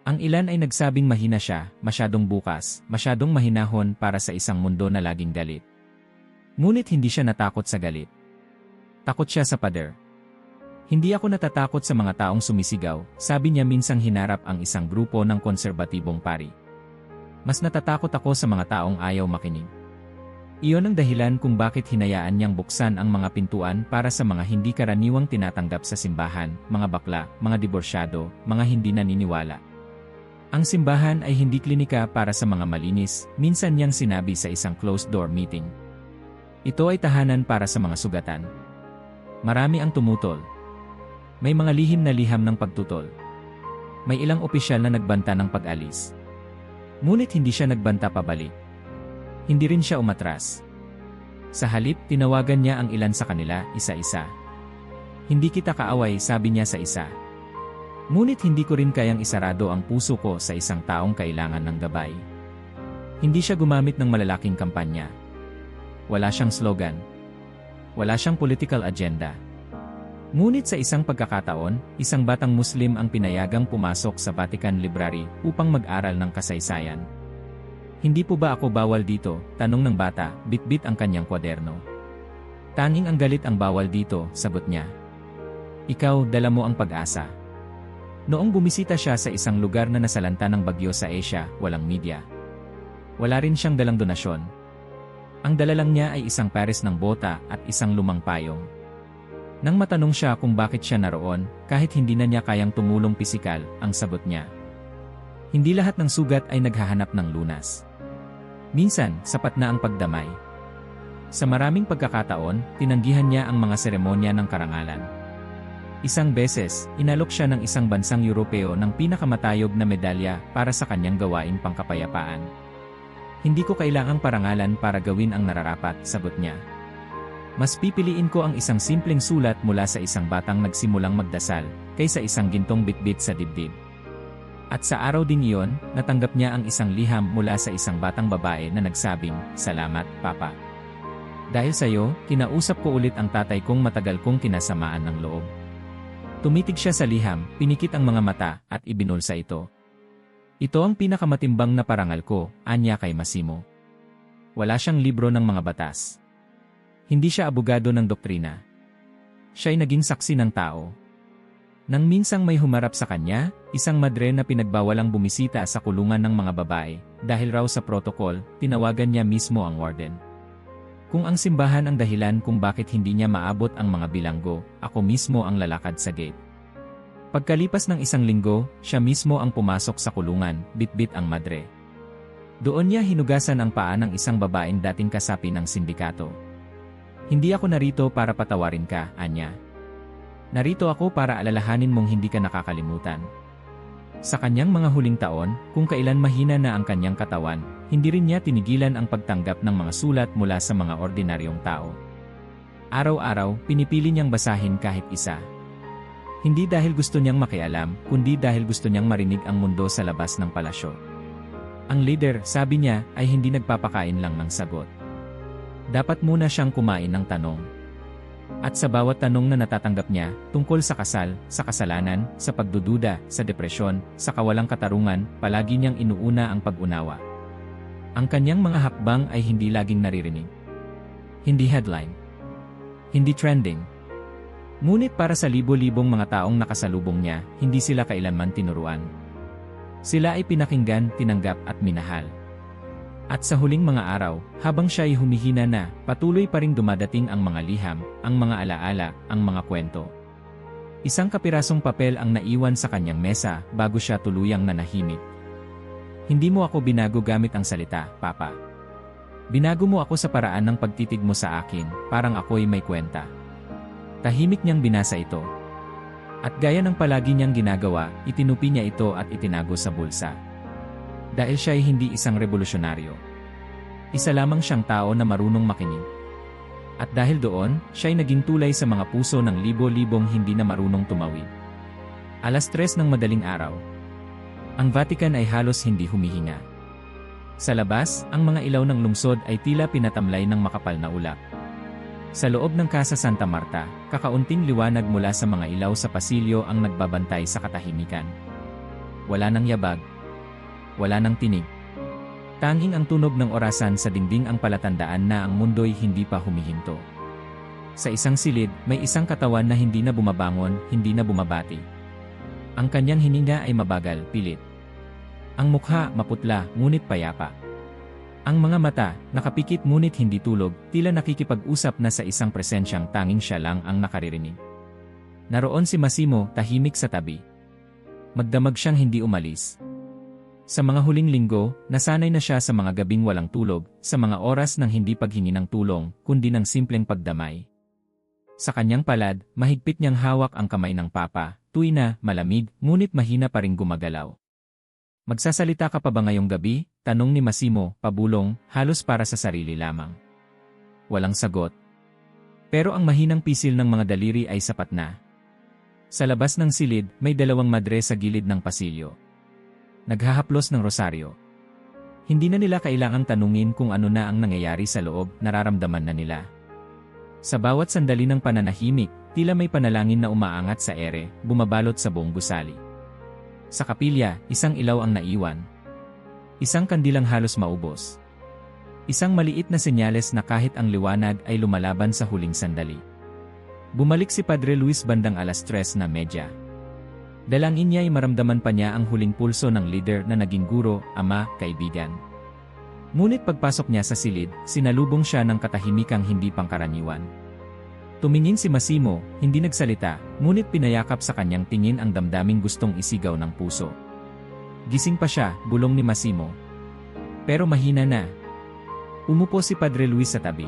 Ang ilan ay nagsabing mahina siya, masyadong bukas, masyadong mahinahon para sa isang mundo na laging galit. Ngunit hindi siya natakot sa galit. Takot siya sa pader. "Hindi ako natatakot sa mga taong sumisigaw," sabi niya minsang hinarap ang isang grupo ng konserbatibong pari. "Mas natatakot ako sa mga taong ayaw makinig." Iyon ang dahilan kung bakit hinayaan niyang buksan ang mga pintuan para sa mga hindi karaniwang tinatanggap sa simbahan, mga bakla, mga diborsyado, mga hindi naniniwala. Ang simbahan ay hindi klinika para sa mga malinis, minsan niyang sinabi sa isang closed-door meeting. Ito ay tahanan para sa mga sugatan. Marami ang tumutol. May mga lihim na liham ng pagtutol. May ilang opisyal na nagbanta ng pag-alis. Ngunit hindi siya nagbanta pabalik. Hindi rin siya umatras. Sa halip, tinawagan niya ang ilan sa kanila, isa-isa. "Hindi kita kaaway," sabi niya sa isa. "Ngunit hindi ko rin kayang isarado ang puso ko sa isang taong kailangan ng gabay." Hindi siya gumamit ng malalaking kampanya. Wala siyang slogan. Wala siyang political agenda. Ngunit sa isang pagkakataon, isang batang Muslim ang pinayagang pumasok sa Vatican Library upang mag-aral ng kasaysayan. "Hindi po ba ako bawal dito?" tanong ng bata, bitbit ang kanyang kwaderno. "Tanging ang galit ang bawal dito," sagot niya. "Ikaw, dala mo ang pag-asa." Noong bumisita siya sa isang lugar na nasalanta ng bagyo sa Asia, walang media. Wala rin siyang dalang donasyon. Ang dala lang niya ay isang pares ng bota at isang lumang payong. Nang matanong siya kung bakit siya naroon, kahit hindi na niya kayang tumulong pisikal, ang sagot niya. Hindi lahat ng sugat ay naghahanap ng lunas. Minsan, sapat na ang pagdamay. Sa maraming pagkakataon, tinanggihan niya ang mga seremonya ng karangalan. Isang beses, inalok siya ng isang bansang Europeo ng pinakamatayog na medalya para sa kanyang gawain pangkapayapaan. Hindi ko kailangang parangalan para gawin ang nararapat, sagot niya. Mas pipiliin ko ang isang simpleng sulat mula sa isang batang nagsimulang magdasal, kaysa isang gintong bitbit sa dibdib. At sa araw ding iyon, natanggap niya ang isang liham mula sa isang batang babae na nagsabing, "Salamat, Papa. Dahil sa iyo, kinausap ko ulit ang tatay kong matagal kong kinasamaan ng loob." Tumitig siya sa liham, pinikit ang mga mata, at ibinulsa ito. "Ito ang pinakamatimbang na parangal ko," anya kay Massimo. Wala siyang libro ng mga batas. Hindi siya abogado ng doktrina. Siya'y naging saksi ng tao. Nang minsang may humarap sa kanya, isang madre na pinagbawalang bumisita sa kulungan ng mga babae, dahil raw sa protokol, tinawagan niya mismo ang warden. Kung ang simbahan ang dahilan kung bakit hindi niya maabot ang mga bilanggo, ako mismo ang lalakad sa gate. Pagkalipas ng isang linggo, siya mismo ang pumasok sa kulungan, bitbit ang madre. Doon niya hinugasan ang paa ng isang babaeng dating kasapi ng sindikato. "Hindi ako narito para patawarin ka," anya. "Narito ako para alalahanin mong hindi ka nakakalimutan." Sa kanyang mga huling taon, kung kailan mahina na ang kanyang katawan, hindi rin niya tinigilan ang pagtanggap ng mga sulat mula sa mga ordinaryong tao. Araw-araw, pinipili niyang basahin kahit isa. Hindi dahil gusto niyang makialam, kundi dahil gusto niyang marinig ang mundo sa labas ng palasyo. Ang leader, sabi niya, ay hindi nagpapakain lang ng sagot. Dapat muna siyang kumain ng tanong. At sa bawat tanong na natatanggap niya, tungkol sa kasal, sa kasalanan, sa pagdududa, sa depresyon, sa kawalang katarungan, palagi niyang inuuna ang pag-unawa. Ang kanyang mga hakbang ay hindi laging naririnig. Hindi headline. Hindi trending. Ngunit para sa libo-libong mga taong nakasalubong niya, hindi sila kailanman tinuruan. Sila ay pinakinggan, tinanggap at minahal. At sa huling mga araw, habang siya ay humihina na, patuloy pa ring dumadating ang mga liham, ang mga alaala, ang mga kwento. Isang kapirasong papel ang naiwan sa kanyang mesa bago siya tuluyang nanahimik. "Hindi mo ako binago gamit ang salita, Papa. Binago mo ako sa paraan ng pagtitig mo sa akin, parang ako'y may kwenta." Tahimik niyang binasa ito. At gaya ng palagi niyang ginagawa, itinupi niya ito at itinago sa bulsa. Dahil siya ay hindi isang revolusyonaryo. Isa lamang siyang tao na marunong makinig. At dahil doon, siya ay naging tulay sa mga puso ng libo-libong hindi na marunong tumawid. 3:00 ng madaling araw. Ang Vatican ay halos hindi humihinga. Sa labas, ang mga ilaw ng lungsod ay tila pinatamlay ng makapal na ulap. Sa loob ng Casa Santa Marta, kakaunting liwanag mula sa mga ilaw sa pasilyo ang nagbabantay sa katahimikan. Wala nang yabag. Wala nang tinig. Tanging ang tunog ng orasan sa dingding ang palatandaan na ang mundo'y hindi pa humihinto. Sa isang silid, may isang katawan na hindi na bumabangon, hindi na bumabati. Ang kanyang hininga ay mabagal, pilit. Ang mukha, maputla, ngunit payapa. Ang mga mata, nakapikit ngunit hindi tulog, tila nakikipag-usap na sa isang presensyang tanging siya lang ang nakaririnig. Naroon si Massimo, tahimik sa tabi. Magdamag siyang hindi umalis. Sa mga huling linggo, nasanay na siya sa mga gabing walang tulog, sa mga oras ng hindi paghingi ng tulong, kundi ng simpleng pagdamay. Sa kanyang palad, mahigpit niyang hawak ang kamay ng Papa, tuy na, malamig, ngunit mahina pa ring gumagalaw. "Magsasalita ka pa ba ngayong gabi?" tanong ni Massimo, pabulong, halos para sa sarili lamang. Walang sagot. Pero ang mahinang pisil ng mga daliri ay sapat na. Sa labas ng silid, may dalawang madre sa gilid ng pasilyo. Naghahaplos ng rosaryo. Hindi na nila kailangang tanungin kung ano na ang nangyayari sa loob, nararamdaman na nila. Sa bawat sandali ng pananahimik, tila may panalangin na umaangat sa ere, bumabalot sa buong gusali. Sa kapilya, isang ilaw ang naiwan. Isang kandilang halos maubos. Isang maliit na senyales na kahit ang liwanag ay lumalaban sa huling sandali. Bumalik si Padre Luis bandang 3:30. Dalangin niya ay maramdaman pa niya ang huling pulso ng leader na naging guro, ama, kaibigan. Ngunit pagpasok niya sa silid, sinalubong siya ng katahimikang hindi pangkaraniwan. Tumingin si Massimo, hindi nagsalita, ngunit pinayakap sa kanyang tingin ang damdaming gustong isigaw ng puso. Gising pa siya, bulong ni Massimo. Pero mahina na. Umupo si Padre Luis sa tabi.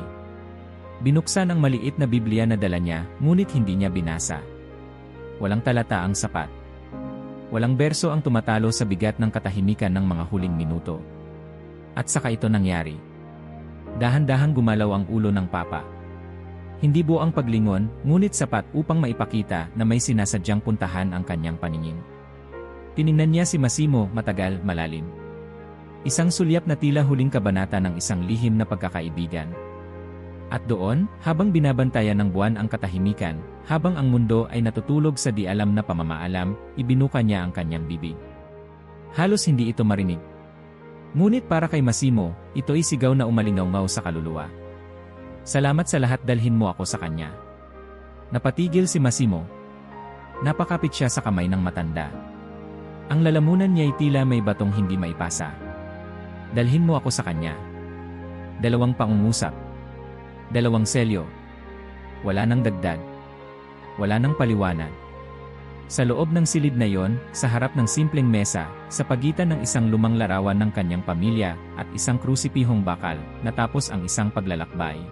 Binuksan ang maliit na Biblia na dala niya, ngunit hindi niya binasa. Walang talata ang sapat. Walang berso ang tumatalo sa bigat ng katahimikan ng mga huling minuto. At saka ito nangyari. Dahan-dahang gumalaw ang ulo ng Papa. Hindi buo ang paglingon, ngunit sapat upang maipakita na may sinasadyang puntahan ang kanyang paningin. Tiningnan niya si Massimo, matagal, malalim. Isang sulyap na tila huling kabanata ng isang lihim na pagkakaibigan. At doon, habang binabantayan ng buwan ang katahimikan, habang ang mundo ay natutulog sa di alam na pamamaalam, ibinuka niya ang kanyang bibig. Halos hindi ito marinig. Ngunit para kay Massimo, ito'y sigaw na umalingaw-ngaw sa kaluluwa. Salamat sa lahat, dalhin mo ako sa kanya. Napatigil si Massimo. Napakapit siya sa kamay ng matanda. Ang lalamunan niya'y tila may batong hindi maipasa. Dalhin mo ako sa kanya. 2 pangungusap. 2 selyo. Wala nang dagdag. Wala nang paliwanag. Sa loob ng silid na yon, sa harap ng simpleng mesa, sa pagitan ng isang lumang larawan ng kanyang pamilya at isang krusipihong bakal, natapos ang isang paglalakbay.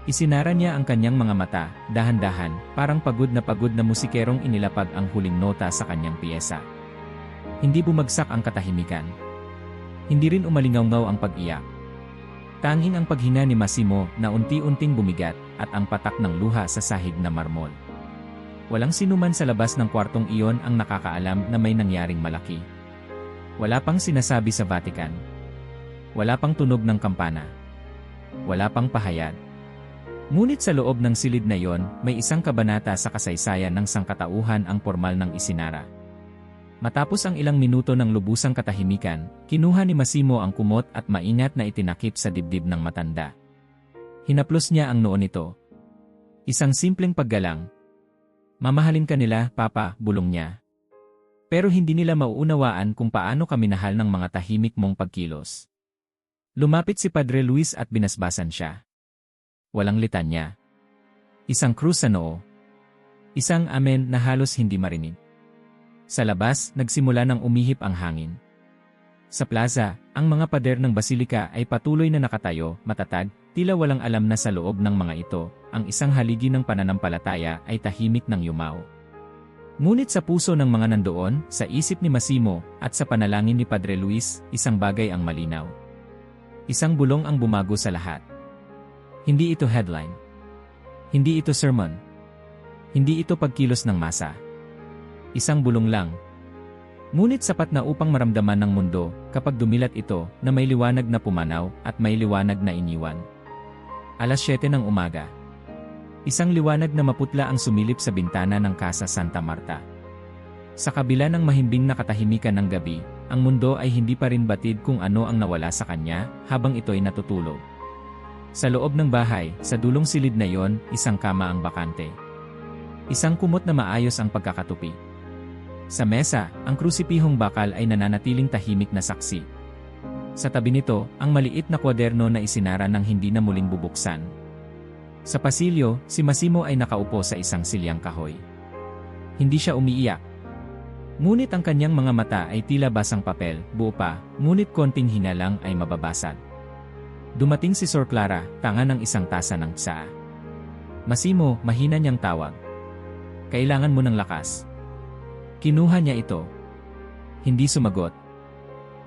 Isinara niya ang kanyang mga mata, dahan-dahan, parang pagod na musikerong inilapag ang huling nota sa kanyang piyesa. Hindi bumagsak ang katahimikan. Hindi rin umalingaw-ngaw ang pag-iyak. Tanging ang paghina ni Massimo na unti-unting bumigat at ang patak ng luha sa sahig na marmol. Walang sinuman sa labas ng kwartong iyon ang nakakaalam na may nangyaring malaki. Wala pang sinasabi sa Vatican. Wala pang tunog ng kampana. Wala pang pahayag. Ngunit sa loob ng silid na yon, may isang kabanata sa kasaysayan ng sangkatauhan ang pormal ng isinara. Matapos ang ilang minuto ng lubusang katahimikan, kinuha ni Massimo ang kumot at maingat na itinakip sa dibdib ng matanda. Hinaplos niya ang noo nito. Isang simpleng paggalang. Mamahalin ka nila, Papa, bulong niya. Pero hindi nila mauunawaan kung paano ka minahal ng mga tahimik mong pagkilos. Lumapit si Padre Luis at binasbasan siya. Walang litanya. Isang krus sa noo. Isang amen na halos hindi marinig. Sa labas, nagsimula ng umihip ang hangin. Sa plaza, ang mga pader ng basilika ay patuloy na nakatayo, matatag, tila walang alam na sa loob ng mga ito, ang isang haligi ng pananampalataya ay tahimik ng yumaw. Ngunit sa puso ng mga nandoon, sa isip ni Massimo, at sa panalangin ni Padre Luis, isang bagay ang malinaw. Isang bulong ang bumago sa lahat. Hindi ito headline. Hindi ito sermon. Hindi ito pagkilos ng masa. Isang bulong lang. Ngunit sapat na upang maramdaman ng mundo kapag dumilat ito na may liwanag na pumanaw at may liwanag na iniwan. 7:00 ng umaga. Isang liwanag na maputla ang sumilip sa bintana ng Casa Santa Marta. Sa kabila ng mahimbing na katahimikan ng gabi, ang mundo ay hindi pa rin batid kung ano ang nawala sa kanya habang ito'y natutulog. Sa loob ng bahay, sa dulong silid na yon, isang kama ang bakante. Isang kumot na maayos ang pagkakatupi. Sa mesa, ang krusipihong bakal ay nananatiling tahimik na saksi. Sa tabi nito, ang maliit na kwaderno na isinara ng hindi na muling bubuksan. Sa pasilyo, si Massimo ay nakaupo sa isang silyang kahoy. Hindi siya umiiyak. Ngunit ang kanyang mga mata ay tila basang papel, buo pa, ngunit konting hinalang ay mababasag. Dumating si Sor Clara, tanga ng isang tasa ng tsaa. Massimo, mahina niyang tawag. Kailangan mo ng lakas. Kinuha niya ito. Hindi sumagot.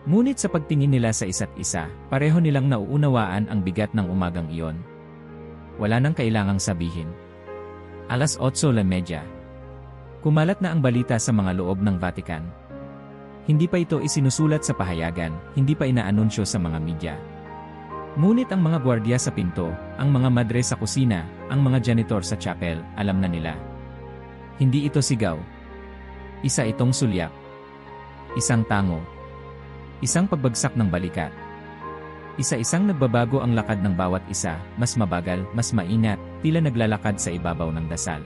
Ngunit sa pagtingin nila sa isa't isa, pareho nilang nauunawaan ang bigat ng umagang iyon. Wala nang kailangang sabihin. 8:30. Kumalat na ang balita sa mga loob ng Vatican. Hindi pa ito isinusulat sa pahayagan, hindi pa inaanunsyo sa mga media. Ngunit ang mga gwardiya sa pinto, ang mga madre sa kusina, ang mga janitor sa chapel, alam na nila. Hindi ito sigaw. Isa itong sulyak. Isang tango. Isang pagbagsak ng balikat. Isa-isang nagbabago ang lakad ng bawat isa, mas mabagal, mas maingat, tila naglalakad sa ibabaw ng dasal.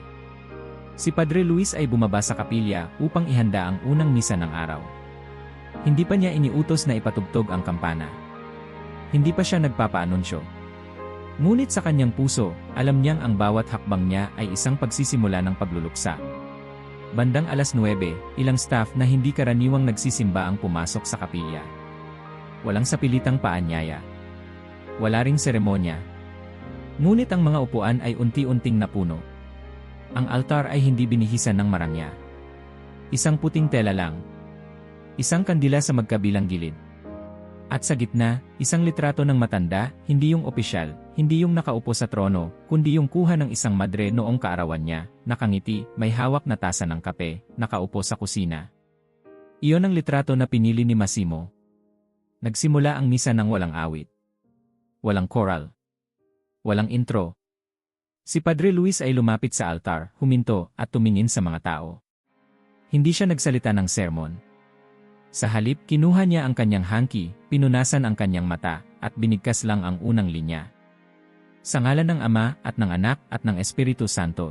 Si Padre Luis ay bumaba sa kapilya upang ihanda ang unang misa ng araw. Hindi pa niya iniutos na ipatugtog ang kampana. Hindi pa siya nagpapaanunsyo. Ngunit sa kanyang puso, alam niyang ang bawat hakbang niya ay isang pagsisimula ng pagluluksa. Bandang 9:00, ilang staff na hindi karaniwang nagsisimba ang pumasok sa kapilya. Walang sapilitang paanyaya. Wala ring seremonya. Ngunit ang mga upuan ay unti-unting napuno. Ang altar ay hindi binihisan ng marangya. Isang puting tela lang. Isang kandila sa magkabilang gilid. At sa gitna, isang litrato ng matanda, hindi yung opisyal, hindi yung nakaupo sa trono, kundi yung kuha ng isang madre noong kaarawan niya, nakangiti, may hawak na tasa ng kape, nakaupo sa kusina. Iyon ang litrato na pinili ni Massimo. Nagsimula ang misa ng walang awit. Walang choral. Walang intro. Si Padre Luis ay lumapit sa altar, huminto, at tumingin sa mga tao. Hindi siya nagsalita ng sermon. Sa halip, kinuha niya ang kanyang hangki, pinunasan ang kanyang mata, at binigkas lang ang unang linya. Sa ngalan ng Ama, at ng Anak, at ng Espiritu Santo.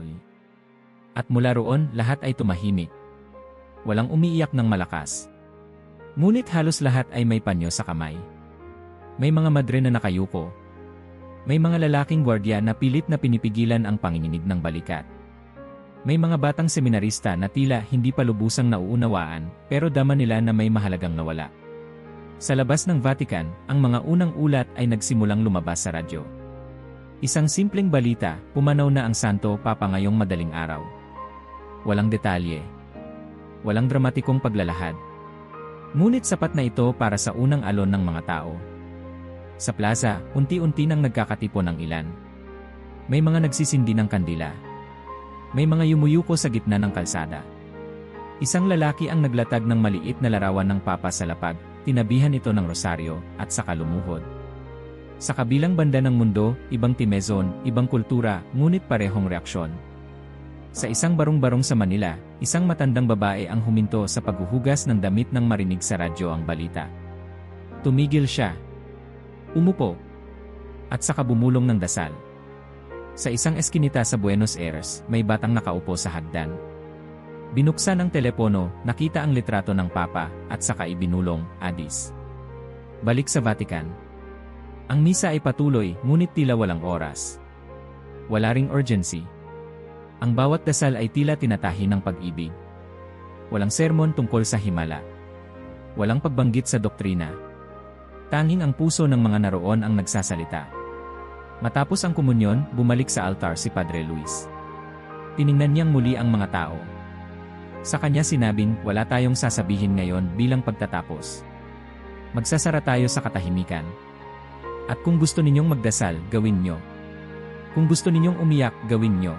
At mula roon, lahat ay tumahimik. Walang umiiyak ng malakas. Ngunit halos lahat ay may panyo sa kamay. May mga madre na nakayuko. May mga lalaking gwardiya na pilit na pinipigilan ang panginginig ng balikat. May mga batang seminarista na tila hindi pa lubusang nauunawaan, pero dama nila na may mahalagang nawala. Sa labas ng Vatican, ang mga unang ulat ay nagsimulang lumabas sa radyo. Isang simpleng balita, pumanaw na ang Santo Papa ngayong madaling araw. Walang detalye. Walang dramatikong paglalahad. Ngunit sapat na ito para sa unang alon ng mga tao. Sa plaza, unti-unti nang nagkakatipon ang ilan. May mga nagsisindi ng kandila. May mga yumuyuko sa gitna ng kalsada. Isang lalaki ang naglatag ng maliit na larawan ng Papa sa lapag, tinabihan ito ng rosaryo, at saka lumuhod. Sa kabilang banda ng mundo, ibang timezon, ibang kultura, ngunit parehong reaksyon. Sa isang barong-barong sa Manila, isang matandang babae ang huminto sa paghuhugas ng damit nang marinig sa radyo ang balita. Tumigil siya. Umupo. At saka bumulong ng dasal. Sa isang eskinita sa Buenos Aires, may batang nakaupo sa hagdan. Binuksan ang telepono, nakita ang litrato ng Papa, at saka ibinulong, Addis. Balik sa Vatican. Ang misa ay patuloy, ngunit tila walang oras. Wala ring urgency. Ang bawat dasal ay tila tinatahi ng pag-ibig. Walang sermon tungkol sa himala. Walang pagbanggit sa doktrina. Tanging ang puso ng mga naroon ang nagsasalita. Matapos ang komunyon, bumalik sa altar si Padre Luis. Tiningnan niyang muli ang mga tao. Sa kanya sinabing, wala tayong sasabihin ngayon bilang pagtatapos. Magsasara tayo sa katahimikan. At kung gusto ninyong magdasal, gawin nyo. Kung gusto ninyong umiyak, gawin nyo.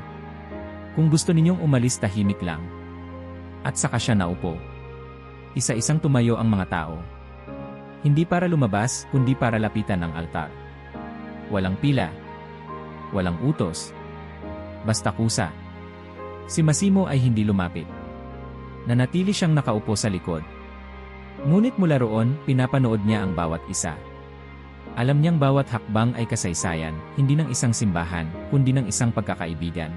Kung gusto ninyong umalis, tahimik lang. At saka siya naupo. Isa-isang tumayo ang mga tao. Hindi para lumabas, kundi para lapitan ang altar. Walang pila. Walang utos. Basta kusa. Si Massimo ay hindi lumapit. Nanatili siyang nakaupo sa likod. Ngunit mula roon, pinapanood niya ang bawat isa. Alam niyang bawat hakbang ay kasaysayan, hindi ng isang simbahan, kundi ng isang pagkakaibigan.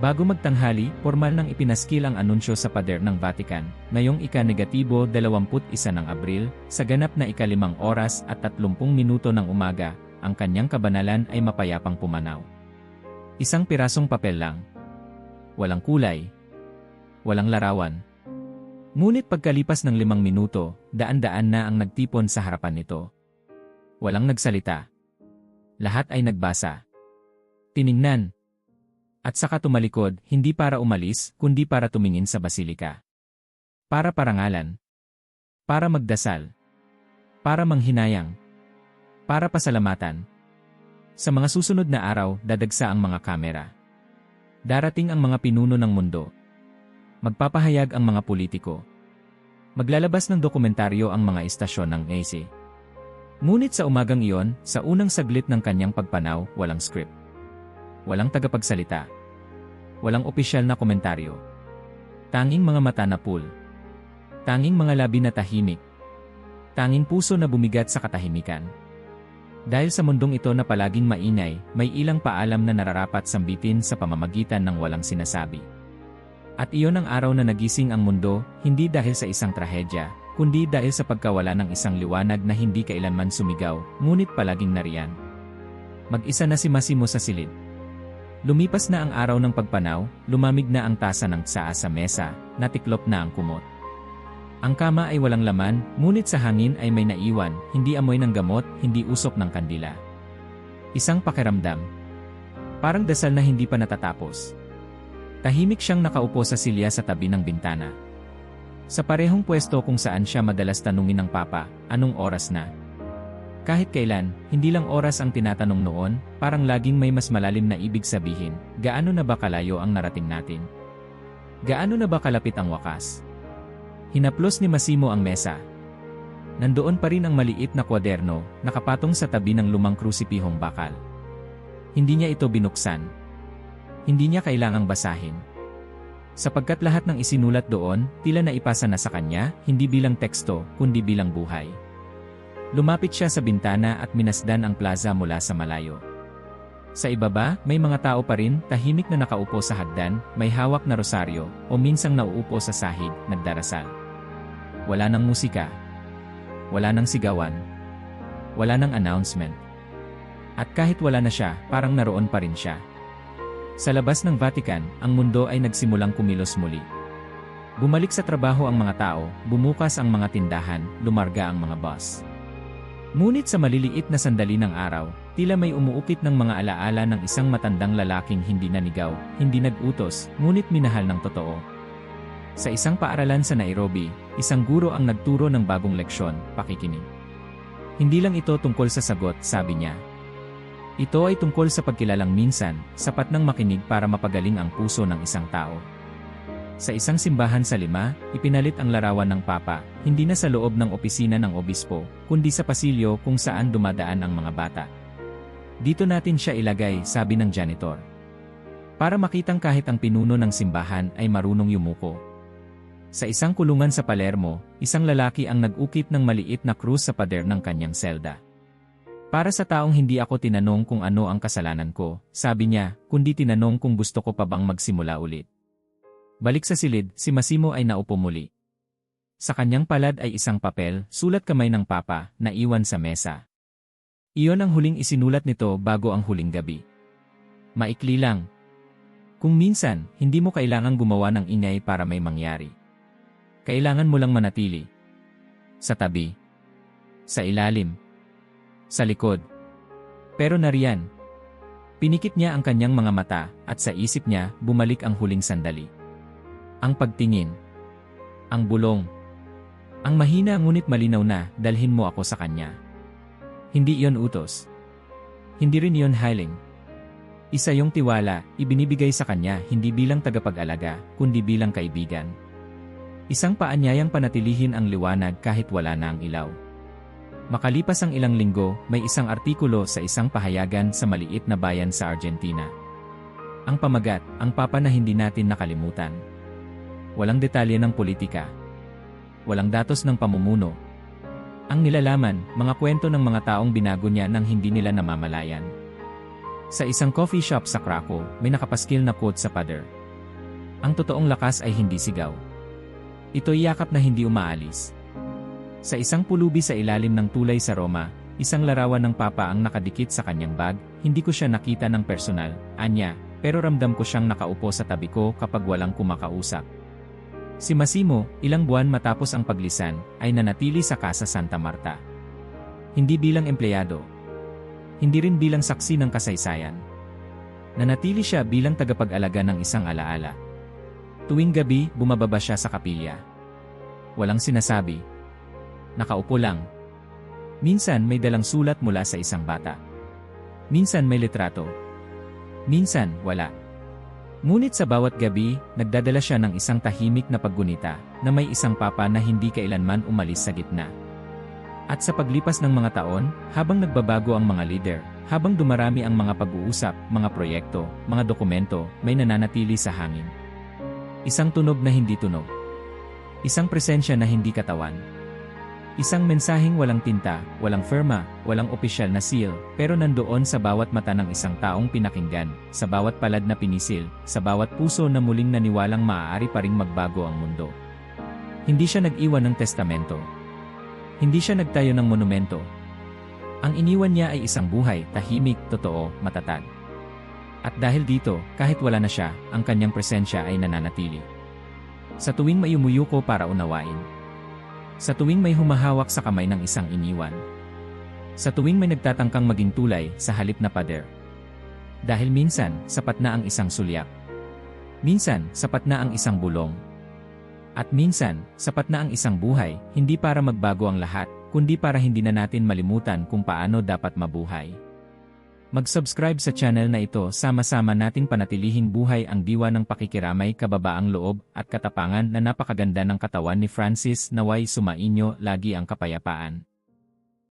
Bago magtanghali, formal nang ipinaskil ang anunsyo sa pader ng Vatican, ngayong ika-21 ng Abril, sa ganap na ika-5 oras at 30 minuto ng umaga, ang kanyang kabanalan ay mapayapang pumanaw. Isang pirasong papel lang. Walang kulay. Walang larawan. Ngunit pagkalipas ng 5 minuto, daan-daan na ang nagtipon sa harapan nito. Walang nagsalita. Lahat ay nagbasa. Tiningnan. At saka tumalikod, hindi para umalis, kundi para tumingin sa basilika. Para parangalan. Para magdasal. Para manghinayang. Para pasalamatan. Sa mga susunod na araw, dadagsa ang mga kamera. Darating ang mga pinuno ng mundo. Magpapahayag ang mga politiko. Maglalabas ng dokumentaryo ang mga istasyon ng AC. Ngunit sa umagang iyon, sa unang saglit ng kanyang pagpanaw, walang script. Walang tagapagsalita. Walang opisyal na komentaryo. Tanging mga mata na pool. Tanging mga labi na tahimik. Tanging puso na bumigat sa katahimikan. Dahil sa mundong ito na palaging maingay, may ilang paalam na nararapat sambitin sa pamamagitan ng walang sinasabi. At iyon ang araw na nagising ang mundo, hindi dahil sa isang trahedya, kundi dahil sa pagkawala ng isang liwanag na hindi kailanman sumigaw, ngunit palaging nariyan. Mag-isa na si Massimo sa silid. Lumipas na ang araw ng pagpanaw, lumamig na ang tasa ng tsaa sa mesa, natiklop na ang kumot. Ang kama ay walang laman, ngunit sa hangin ay may naiwan, hindi amoy ng gamot, hindi usok ng kandila. Isang pakiramdam. Parang dasal na hindi pa natatapos. Tahimik siyang nakaupo sa silya sa tabi ng bintana. Sa parehong pwesto kung saan siya madalas tanungin ng papa, anong oras na? Kahit kailan, hindi lang oras ang tinatanong noon, parang laging may mas malalim na ibig sabihin, gaano na ba kalayo ang narating natin? Gaano na ba kalapit ang wakas? Hinaplos ni Massimo ang mesa. Nandoon pa rin ang maliit na kwaderno, nakapatong sa tabi ng lumang krusipihong bakal. Hindi niya ito binuksan. Hindi niya kailangang basahin. Sapagkat lahat ng isinulat doon, tila naipasa na sa kanya, hindi bilang teksto, kundi bilang buhay. Lumapit siya sa bintana at minasdan ang plaza mula sa malayo. Sa ibaba, may mga tao pa rin, tahimik na nakaupo sa hagdan, may hawak na rosaryo, o minsang nauupo sa sahig, nagdarasal. Wala nang musika. Wala nang sigawan. Wala nang announcement. At kahit wala na siya, parang naroon pa rin siya. Sa labas ng Vatican, ang mundo ay nagsimulang kumilos muli. Bumalik sa trabaho ang mga tao, bumukas ang mga tindahan, lumarga ang mga bus. Ngunit sa maliliit na sandali ng araw, tila may umuukit ng mga alaala ng isang matandang lalaking hindi nanigaw, hindi nag-utos, ngunit minahal ng totoo. Sa isang paaralan sa Nairobi, isang guro ang nagturo ng bagong leksyon, pakikinig. Hindi lang ito tungkol sa sagot, sabi niya. Ito ay tungkol sa pagkilalang minsan, sapat nang makinig para mapagaling ang puso ng isang tao. Sa isang simbahan sa Lima, ipinalit ang larawan ng Papa, hindi na sa loob ng opisina ng obispo, kundi sa pasilyo kung saan dumadaan ang mga bata. Dito natin siya ilagay, sabi ng janitor. Para makitang kahit ang pinuno ng simbahan ay marunong yumuko. Sa isang kulungan sa Palermo, isang lalaki ang nag-ukit ng maliit na krus sa pader ng kanyang selda. Para sa taong hindi ako tinanong kung ano ang kasalanan ko, sabi niya, kundi tinanong kung gusto ko pa bang magsimula ulit. Balik sa silid, si Massimo ay naupo muli. Sa kanyang palad ay isang papel, sulat kamay ng Papa, na iwan sa mesa. Iyon ang huling isinulat nito bago ang huling gabi. Maikli lang. Kung minsan, hindi mo kailangang gumawa ng ingay para may mangyari. Kailangan mo lang manatili. Sa tabi. Sa ilalim. Sa likod. Pero nariyan. Pinikit niya ang kanyang mga mata, at sa isip niya, bumalik ang huling sandali. Ang pagtingin. Ang bulong. Ang mahina ngunit malinaw na, dalhin mo ako sa kanya. Hindi iyon utos. Hindi rin iyon hiling. Isa yung tiwala, ibinibigay sa kanya hindi bilang tagapag-alaga, kundi bilang kaibigan. Isang paanyayang panatilihin ang liwanag kahit wala na ang ilaw. Makalipas ang ilang linggo, may isang artikulo sa isang pahayagan sa maliit na bayan sa Argentina. Ang pamagat, ang Papa na hindi natin nakalimutan. Walang detalye ng politika. Walang datos ng pamumuno. Ang nilalaman, mga kwento ng mga taong binago niya nang hindi nila namamalayan. Sa isang coffee shop sa Krakow, may nakapaskil na quote sa pader. Ang totoong lakas ay hindi sigaw. Ito'y yakap na hindi umaalis. Sa isang pulubi sa ilalim ng tulay sa Roma, isang larawan ng Papa ang nakadikit sa kanyang bag, hindi ko siya nakita ng personal, anya, pero ramdam ko siyang nakaupo sa tabi ko kapag walang kumakausap. Si Massimo, ilang buwan matapos ang paglisan, ay nanatili sa Casa Santa Marta. Hindi bilang empleyado. Hindi rin bilang saksi ng kasaysayan. Nanatili siya bilang tagapag-alaga ng isang alaala. Tuwing gabi, bumababa siya sa kapilya. Walang sinasabi. Nakaupo lang. Minsan may dalang sulat mula sa isang bata. Minsan may litrato. Minsan, wala. Ngunit sa bawat gabi, nagdadala siya ng isang tahimik na paggunita, na may isang Papa na hindi kailanman umalis sa gitna. At sa paglipas ng mga taon, habang nagbabago ang mga leader, habang dumarami ang mga pag-uusap, mga proyekto, mga dokumento, may nananatili sa hangin. Isang tunog na hindi tunog. Isang presensya na hindi katawan. Isang mensaheng walang tinta, walang firma, walang opisyal na seal, pero nandoon sa bawat mata ng isang taong pinakinggan, sa bawat palad na pinisil, sa bawat puso na muling naniwalang maaari pa ring magbago ang mundo. Hindi siya nag-iwan ng testamento. Hindi siya nagtayo ng monumento. Ang iniwan niya ay isang buhay, tahimik, totoo, matatag. At dahil dito, kahit wala na siya, ang kanyang presensya ay nananatili. Sa tuwing may umuyuko para unawain. Sa tuwing may humahawak sa kamay ng isang iniwan. Sa tuwing may nagtatangkang maging tulay sa halip na pader. Dahil minsan, sapat na ang isang sulyak. Minsan, sapat na ang isang bulong. At minsan, sapat na ang isang buhay, hindi para magbago ang lahat, kundi para hindi na natin malimutan kung paano dapat mabuhay. Mag-subscribe sa channel na ito, sama-sama nating panatilihin buhay ang diwa ng pakikiramay, kababaang loob, at katapangan na napakaganda ng katawan ni Francis. Naway sumainyo lagi ang kapayapaan.